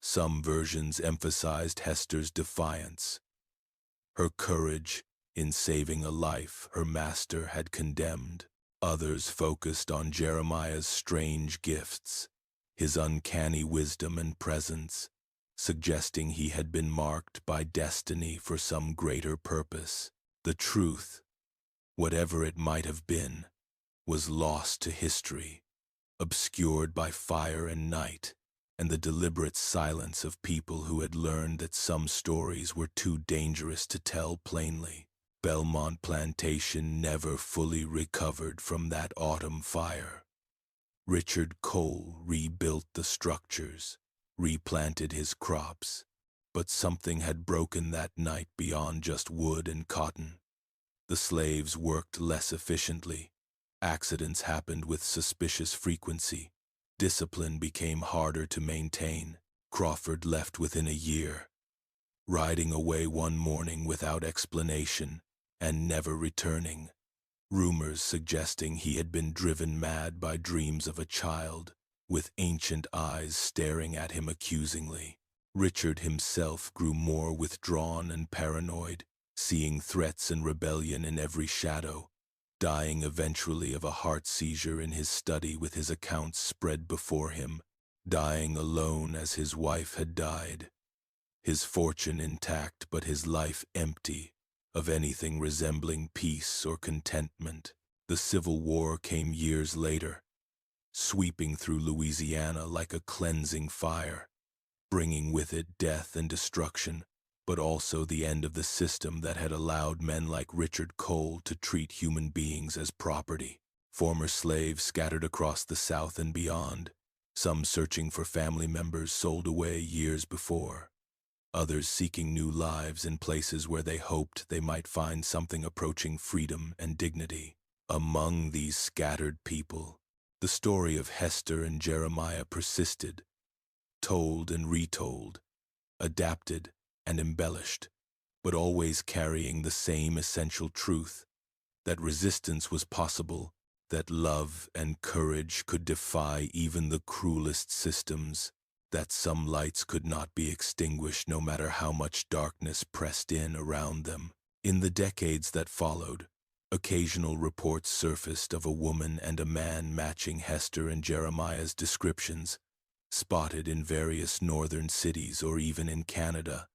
Some versions emphasized Hester's defiance, her courage in saving a life her master had condemned. Others focused on Jeremiah's strange gifts, his uncanny wisdom and presence, suggesting he had been marked by destiny for some greater purpose. The truth, whatever it might have been, was lost to history, obscured by fire and night, and the deliberate silence of people who had learned that some stories were too dangerous to tell plainly. Belmont Plantation never fully recovered from that autumn fire. Richard Cole rebuilt the structures, replanted his crops, but something had broken that night beyond just wood and cotton. The slaves worked less efficiently. Accidents happened with suspicious frequency. Discipline became harder to maintain. Crawford left within a year, riding away one morning without explanation and never returning. Rumors suggesting he had been driven mad by dreams of a child, with ancient eyes staring at him accusingly. Richard himself grew more withdrawn and paranoid, seeing threats and rebellion in every shadow, dying eventually of a heart seizure in his study with his accounts spread before him, dying alone as his wife had died. His fortune intact, but his life empty of anything resembling peace or contentment. The Civil War came years later, sweeping through Louisiana like a cleansing fire, bringing with it death and destruction, but also the end of the system that had allowed men like Richard Cole to treat human beings as property. Former slaves scattered across the South and beyond, some searching for family members sold away years before, others seeking new lives in places where they hoped they might find something approaching freedom and dignity. Among these scattered people, the story of Hester and Jeremiah persisted, told and retold, adapted and embellished, but always carrying the same essential truth, that resistance was possible, that love and courage could defy even the cruelest systems, that some lights could not be extinguished no matter how much darkness pressed in around them. In the decades that followed, occasional reports surfaced of a woman and a man matching Hester and Jeremiah's descriptions, spotted in various northern cities or even in Canada,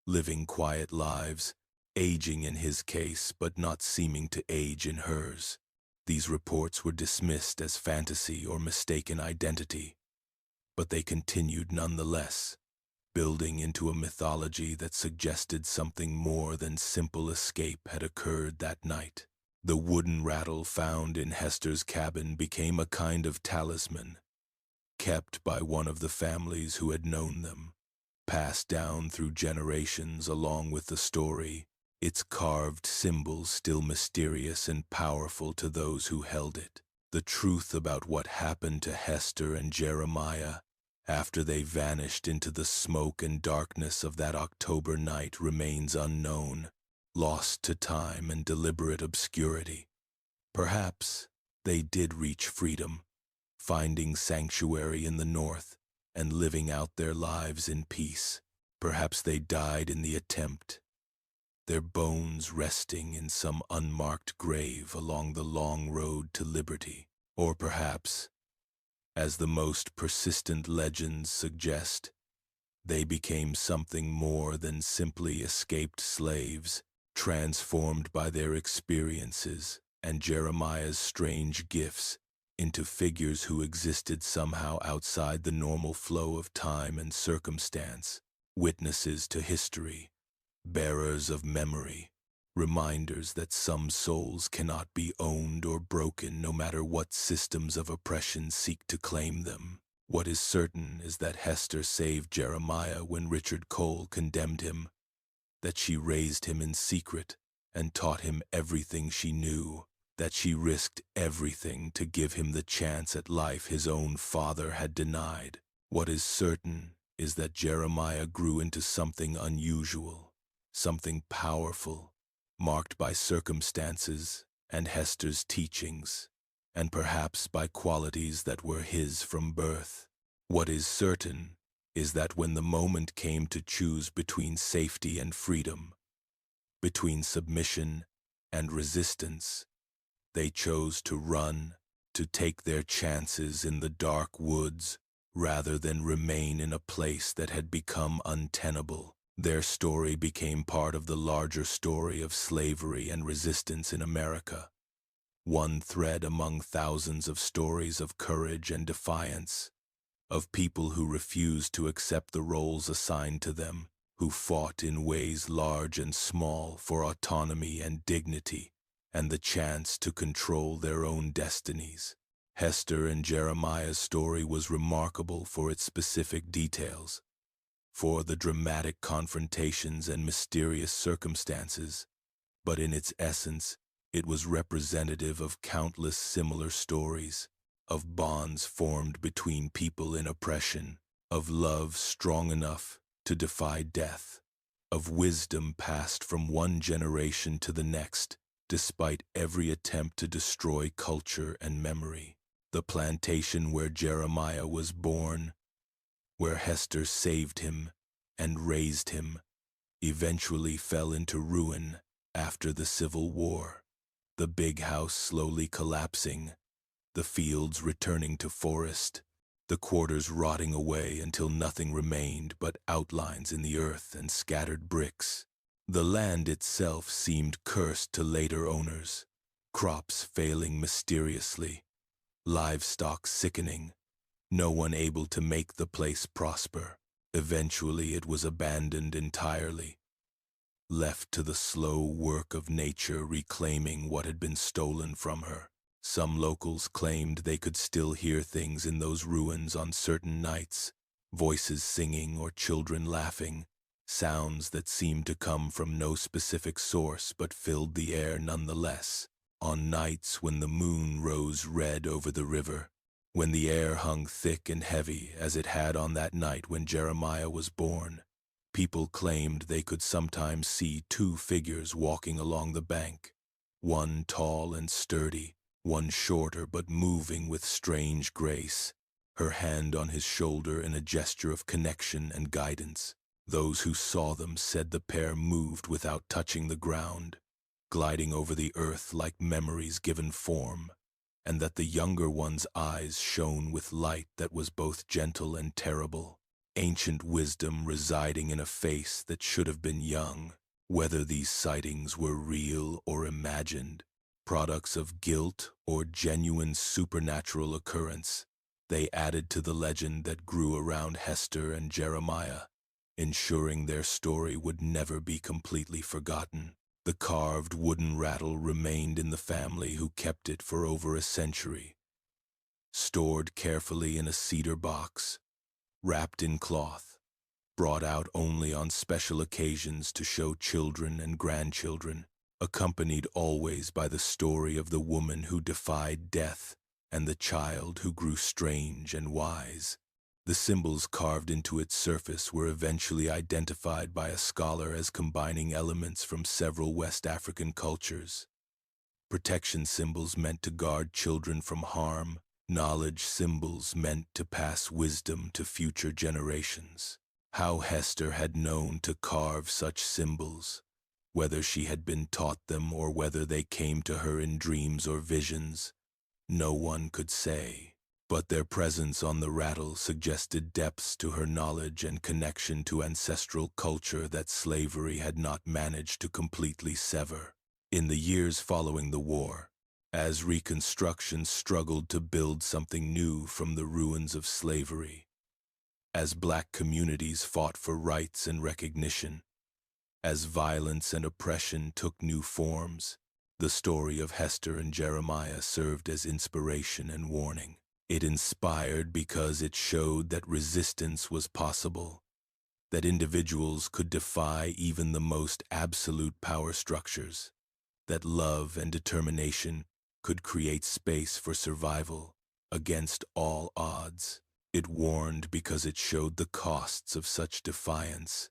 living quiet lives, aging in his case but not seeming to age in hers. These reports were dismissed as fantasy or mistaken identity, but they continued nonetheless, building into a mythology that suggested something more than simple escape had occurred that night. The wooden rattle found in Hester's cabin became a kind of talisman, kept by one of the families who had known them, passed down through generations along with the story, its carved symbols still mysterious and powerful to those who held it. The truth about what happened to Hester and Jeremiah after they vanished into the smoke and darkness of that October night remains unknown, lost to time and deliberate obscurity. Perhaps they did reach freedom, finding sanctuary in the north and living out their lives in peace. Perhaps they died in the attempt, their bones resting in some unmarked grave along the long road to liberty. Or perhaps, as the most persistent legends suggest, they became something more than simply escaped slaves, transformed by their experiences and Jeremiah's strange gifts into figures who existed somehow outside the normal flow of time and circumstance, witnesses to history, bearers of memory, reminders that some souls cannot be owned or broken no matter what systems of oppression seek to claim them. What is certain is that Hester saved Jeremiah when Richard Cole condemned him, that she raised him in secret and taught him everything she knew, that she risked everything to give him the chance at life his own father had denied. What is certain is that Jeremiah grew into something unusual, something powerful, marked by circumstances and Hester's teachings, and perhaps by qualities that were his from birth. What is certain is that when the moment came to choose between safety and freedom, between submission and resistance, they chose to run, to take their chances in the dark woods, rather than remain in a place that had become untenable. Their story became part of the larger story of slavery and resistance in America, one thread among thousands of stories of courage and defiance, of people who refused to accept the roles assigned to them, who fought in ways large and small for autonomy and dignity, and the chance to control their own destinies. Hester and Jeremiah's story was remarkable for its specific details, for the dramatic confrontations and mysterious circumstances, but in its essence, it was representative of countless similar stories, of bonds formed between people in oppression, of love strong enough to defy death, of wisdom passed from one generation to the next, despite every attempt to destroy culture and memory. The plantation where Jeremiah was born, where Hester saved him and raised him, eventually fell into ruin after the Civil War, the big house slowly collapsing, the fields returning to forest, the quarters rotting away until nothing remained but outlines in the earth and scattered bricks. The land itself seemed cursed to later owners, crops failing mysteriously, livestock sickening, no one able to make the place prosper. Eventually it was abandoned entirely, left to the slow work of nature reclaiming what had been stolen from her. Some locals claimed they could still hear things in those ruins on certain nights, voices singing or children laughing, sounds that seemed to come from no specific source but filled the air nonetheless. On nights when the moon rose red over the river, when the air hung thick and heavy as it had on that night when Jeremiah was born, people claimed they could sometimes see two figures walking along the bank, one tall and sturdy, one shorter but moving with strange grace, her hand on his shoulder in a gesture of connection and guidance. Those who saw them said the pair moved without touching the ground, gliding over the earth like memories given form, and that the younger one's eyes shone with light that was both gentle and terrible, ancient wisdom residing in a face that should have been young. Whether these sightings were real or imagined, products of guilt or genuine supernatural occurrence, they added to the legend that grew around Hester and Jeremiah. ensuring their story would never be completely forgotten. The carved wooden rattle remained in the family, who kept it for over a century, stored carefully in a cedar box, wrapped in cloth, brought out only on special occasions to show children and grandchildren, accompanied always by the story of the woman who defied death and the child who grew strange and wise. The symbols carved into its surface were eventually identified by a scholar as combining elements from several West African cultures. Protection symbols meant to guard children from harm, knowledge symbols meant to pass wisdom to future generations. How Hester had known to carve such symbols, whether she had been taught them or whether they came to her in dreams or visions, no one could say. But their presence on the rattle suggested depths to her knowledge and connection to ancestral culture that slavery had not managed to completely sever. In the years following the war, as Reconstruction struggled to build something new from the ruins of slavery, as Black communities fought for rights and recognition, as violence and oppression took new forms, the story of Hester and Jeremiah served as inspiration and warning. It inspired because it showed that resistance was possible, that individuals could defy even the most absolute power structures, that love and determination could create space for survival against all odds. It warned because it showed the costs of such defiance,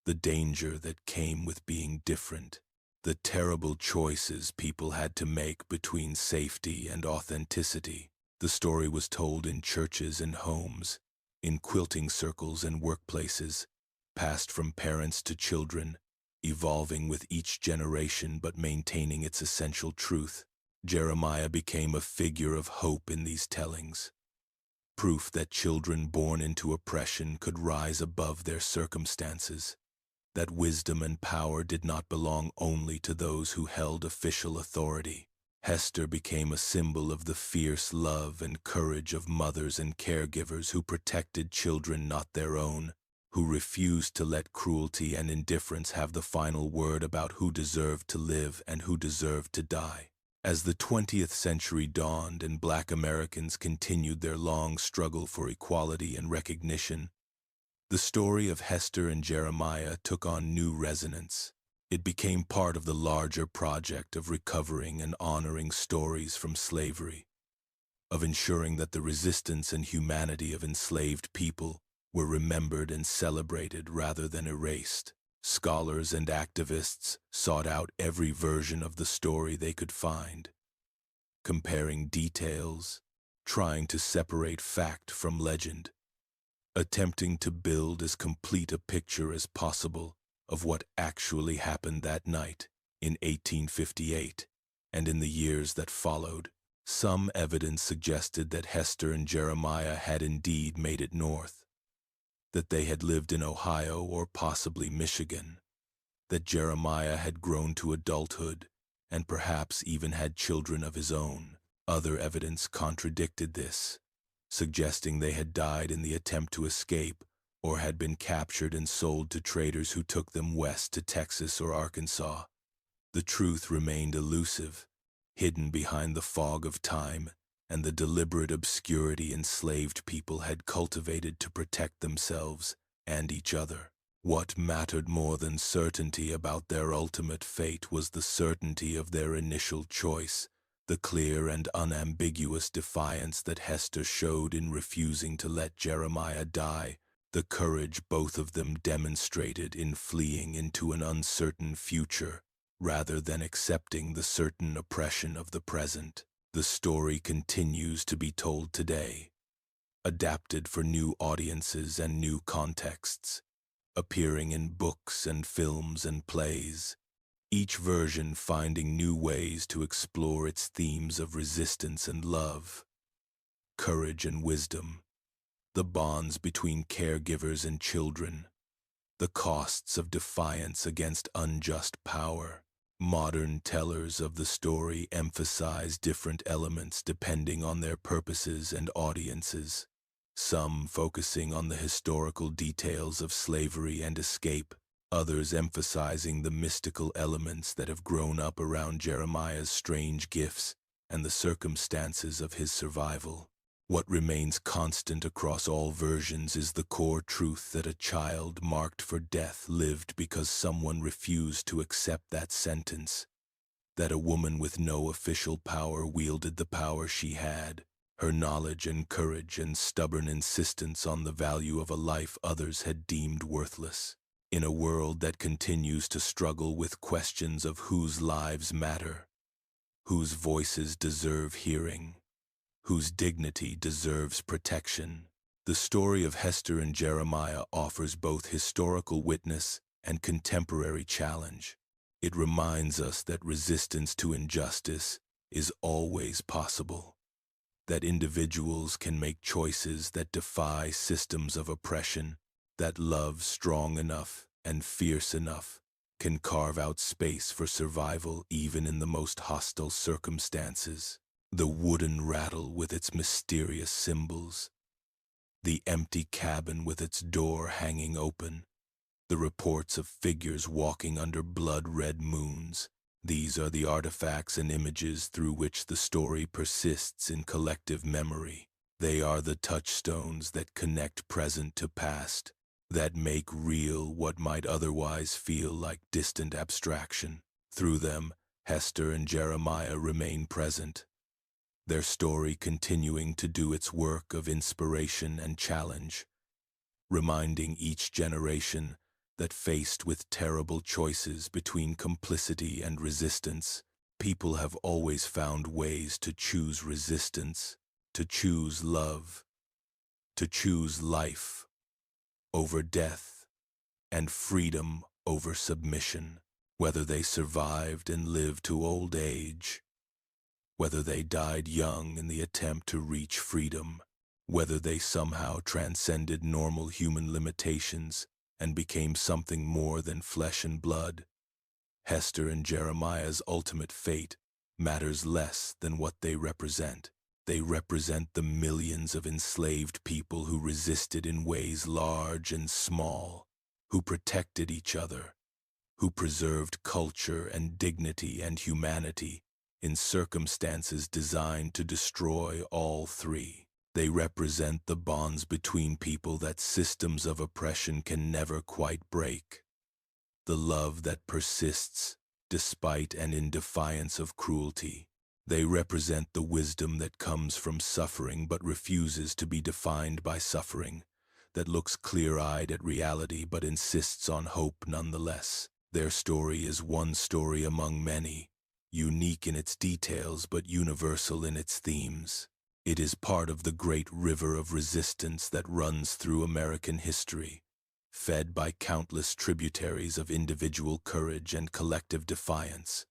the danger that came with being different, the terrible choices people had to make between safety and authenticity. The story was told in churches and homes, in quilting circles and workplaces, passed from parents to children, evolving with each generation but maintaining its essential truth. Jeremiah became a figure of hope in these tellings, proof that children born into oppression could rise above their circumstances, that wisdom and power did not belong only to those who held official authority. Hester became a symbol of the fierce love and courage of mothers and caregivers who protected children not their own, who refused to let cruelty and indifference have the final word about who deserved to live and who deserved to die. As the 20th century dawned and Black Americans continued their long struggle for equality and recognition, the story of Hester and Jeremiah took on new resonance. It became part of the larger project of recovering and honoring stories from slavery, of ensuring that the resistance and humanity of enslaved people were remembered and celebrated rather than erased. Scholars and activists sought out every version of the story they could find, comparing details, trying to separate fact from legend, attempting to build as complete a picture as possible of what actually happened that night in 1858 and in the years that followed. Some evidence suggested that Hester and Jeremiah had indeed made it north, that they had lived in Ohio or possibly Michigan, that Jeremiah had grown to adulthood and perhaps even had children of his own. Other evidence contradicted this, suggesting they had died in the attempt to escape or had been captured and sold to traders who took them west to Texas or Arkansas. The truth remained elusive, hidden behind the fog of time and the deliberate obscurity enslaved people had cultivated to protect themselves and each other. What mattered more than certainty about their ultimate fate was the certainty of their initial choice, the clear and unambiguous defiance that Hester showed in refusing to let Jeremiah die, the courage both of them demonstrated in fleeing into an uncertain future rather than accepting the certain oppression of the present. The story continues to be told today, adapted for new audiences and new contexts, appearing in books and films and plays, each version finding new ways to explore its themes of resistance and love, courage and wisdom, the bonds between caregivers and children, the costs of defiance against unjust power. Modern tellers of the story emphasize different elements depending on their purposes and audiences. some focusing on the historical details of slavery and escape, others emphasizing the mystical elements that have grown up around Jeremiah's strange gifts and the circumstances of his survival. What remains constant across all versions is the core truth that a child marked for death lived because someone refused to accept that sentence, that a woman with no official power wielded the power she had, her knowledge and courage and stubborn insistence on the value of a life others had deemed worthless. In a world that continues to struggle with questions of whose lives matter, whose voices deserve hearing, whose dignity deserves protection, the story of Hester and Jeremiah offers both historical witness and contemporary challenge. It reminds us that resistance to injustice is always possible, that individuals can make choices that defy systems of oppression, that love strong enough and fierce enough can carve out space for survival even in the most hostile circumstances. The wooden rattle with its mysterious symbols, the empty cabin with its door hanging open, the reports of figures walking under blood-red moons. These are the artifacts and images through which the story persists in collective memory. They are the touchstones that connect present to past, that make real what might otherwise feel like distant abstraction. Through them, Hester and Jeremiah remain present, their story continuing to do its work of inspiration and challenge, reminding each generation that faced with terrible choices between complicity and resistance, people have always found ways to choose resistance, to choose love, to choose life over death, and freedom over submission. Whether they survived and lived to old age, whether they died young in the attempt to reach freedom, whether they somehow transcended normal human limitations and became something more than flesh and blood, Hester and Jeremiah's ultimate fate matters less than what they represent. They represent the millions of enslaved people who resisted in ways large and small, who protected each other, who preserved culture and dignity and humanity in circumstances designed to destroy all three. They represent the bonds between people that systems of oppression can never quite break, the love that persists despite and in defiance of cruelty. They represent the wisdom that comes from suffering but refuses to be defined by suffering, that looks clear-eyed at reality but insists on hope nonetheless. Their story is one story among many, unique in its details but universal in its themes. It is part of the great river of resistance that runs through American history, fed by countless tributaries of individual courage and collective defiance,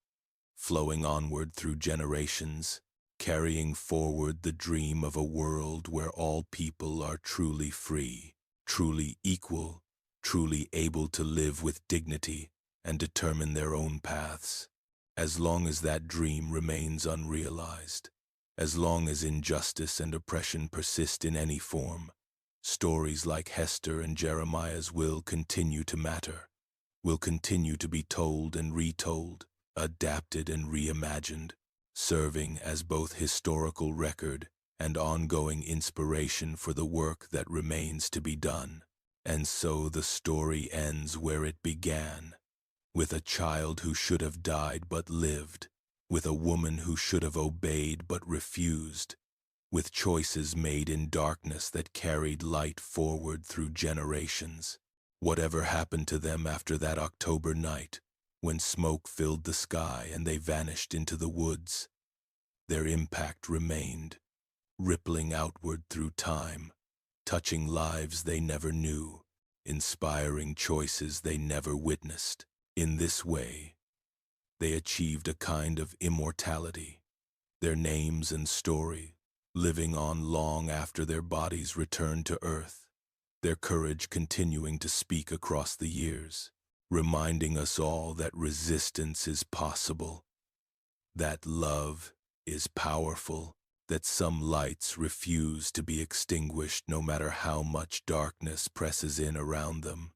flowing onward through generations, carrying forward the dream of a world where all people are truly free, truly equal, truly able to live with dignity and determine their own paths. As long as that dream remains unrealized, as long as injustice and oppression persist in any form, stories like Hester and Jeremiah's will continue to matter, will continue to be told and retold, adapted and reimagined, serving as both historical record and ongoing inspiration for the work that remains to be done. And so the story ends where it began, with a child who should have died but lived, with a woman who should have obeyed but refused, with choices made in darkness that carried light forward through generations. Whatever happened to them after that October night, when smoke filled the sky and they vanished into the woods, their impact remained, rippling outward through time, touching lives they never knew, inspiring choices they never witnessed. In this way, they achieved a kind of immortality, their names and story living on long after their bodies returned to earth, their courage continuing to speak across the years, reminding us all that resistance is possible, that love is powerful, that some lights refuse to be extinguished no matter how much darkness presses in around them.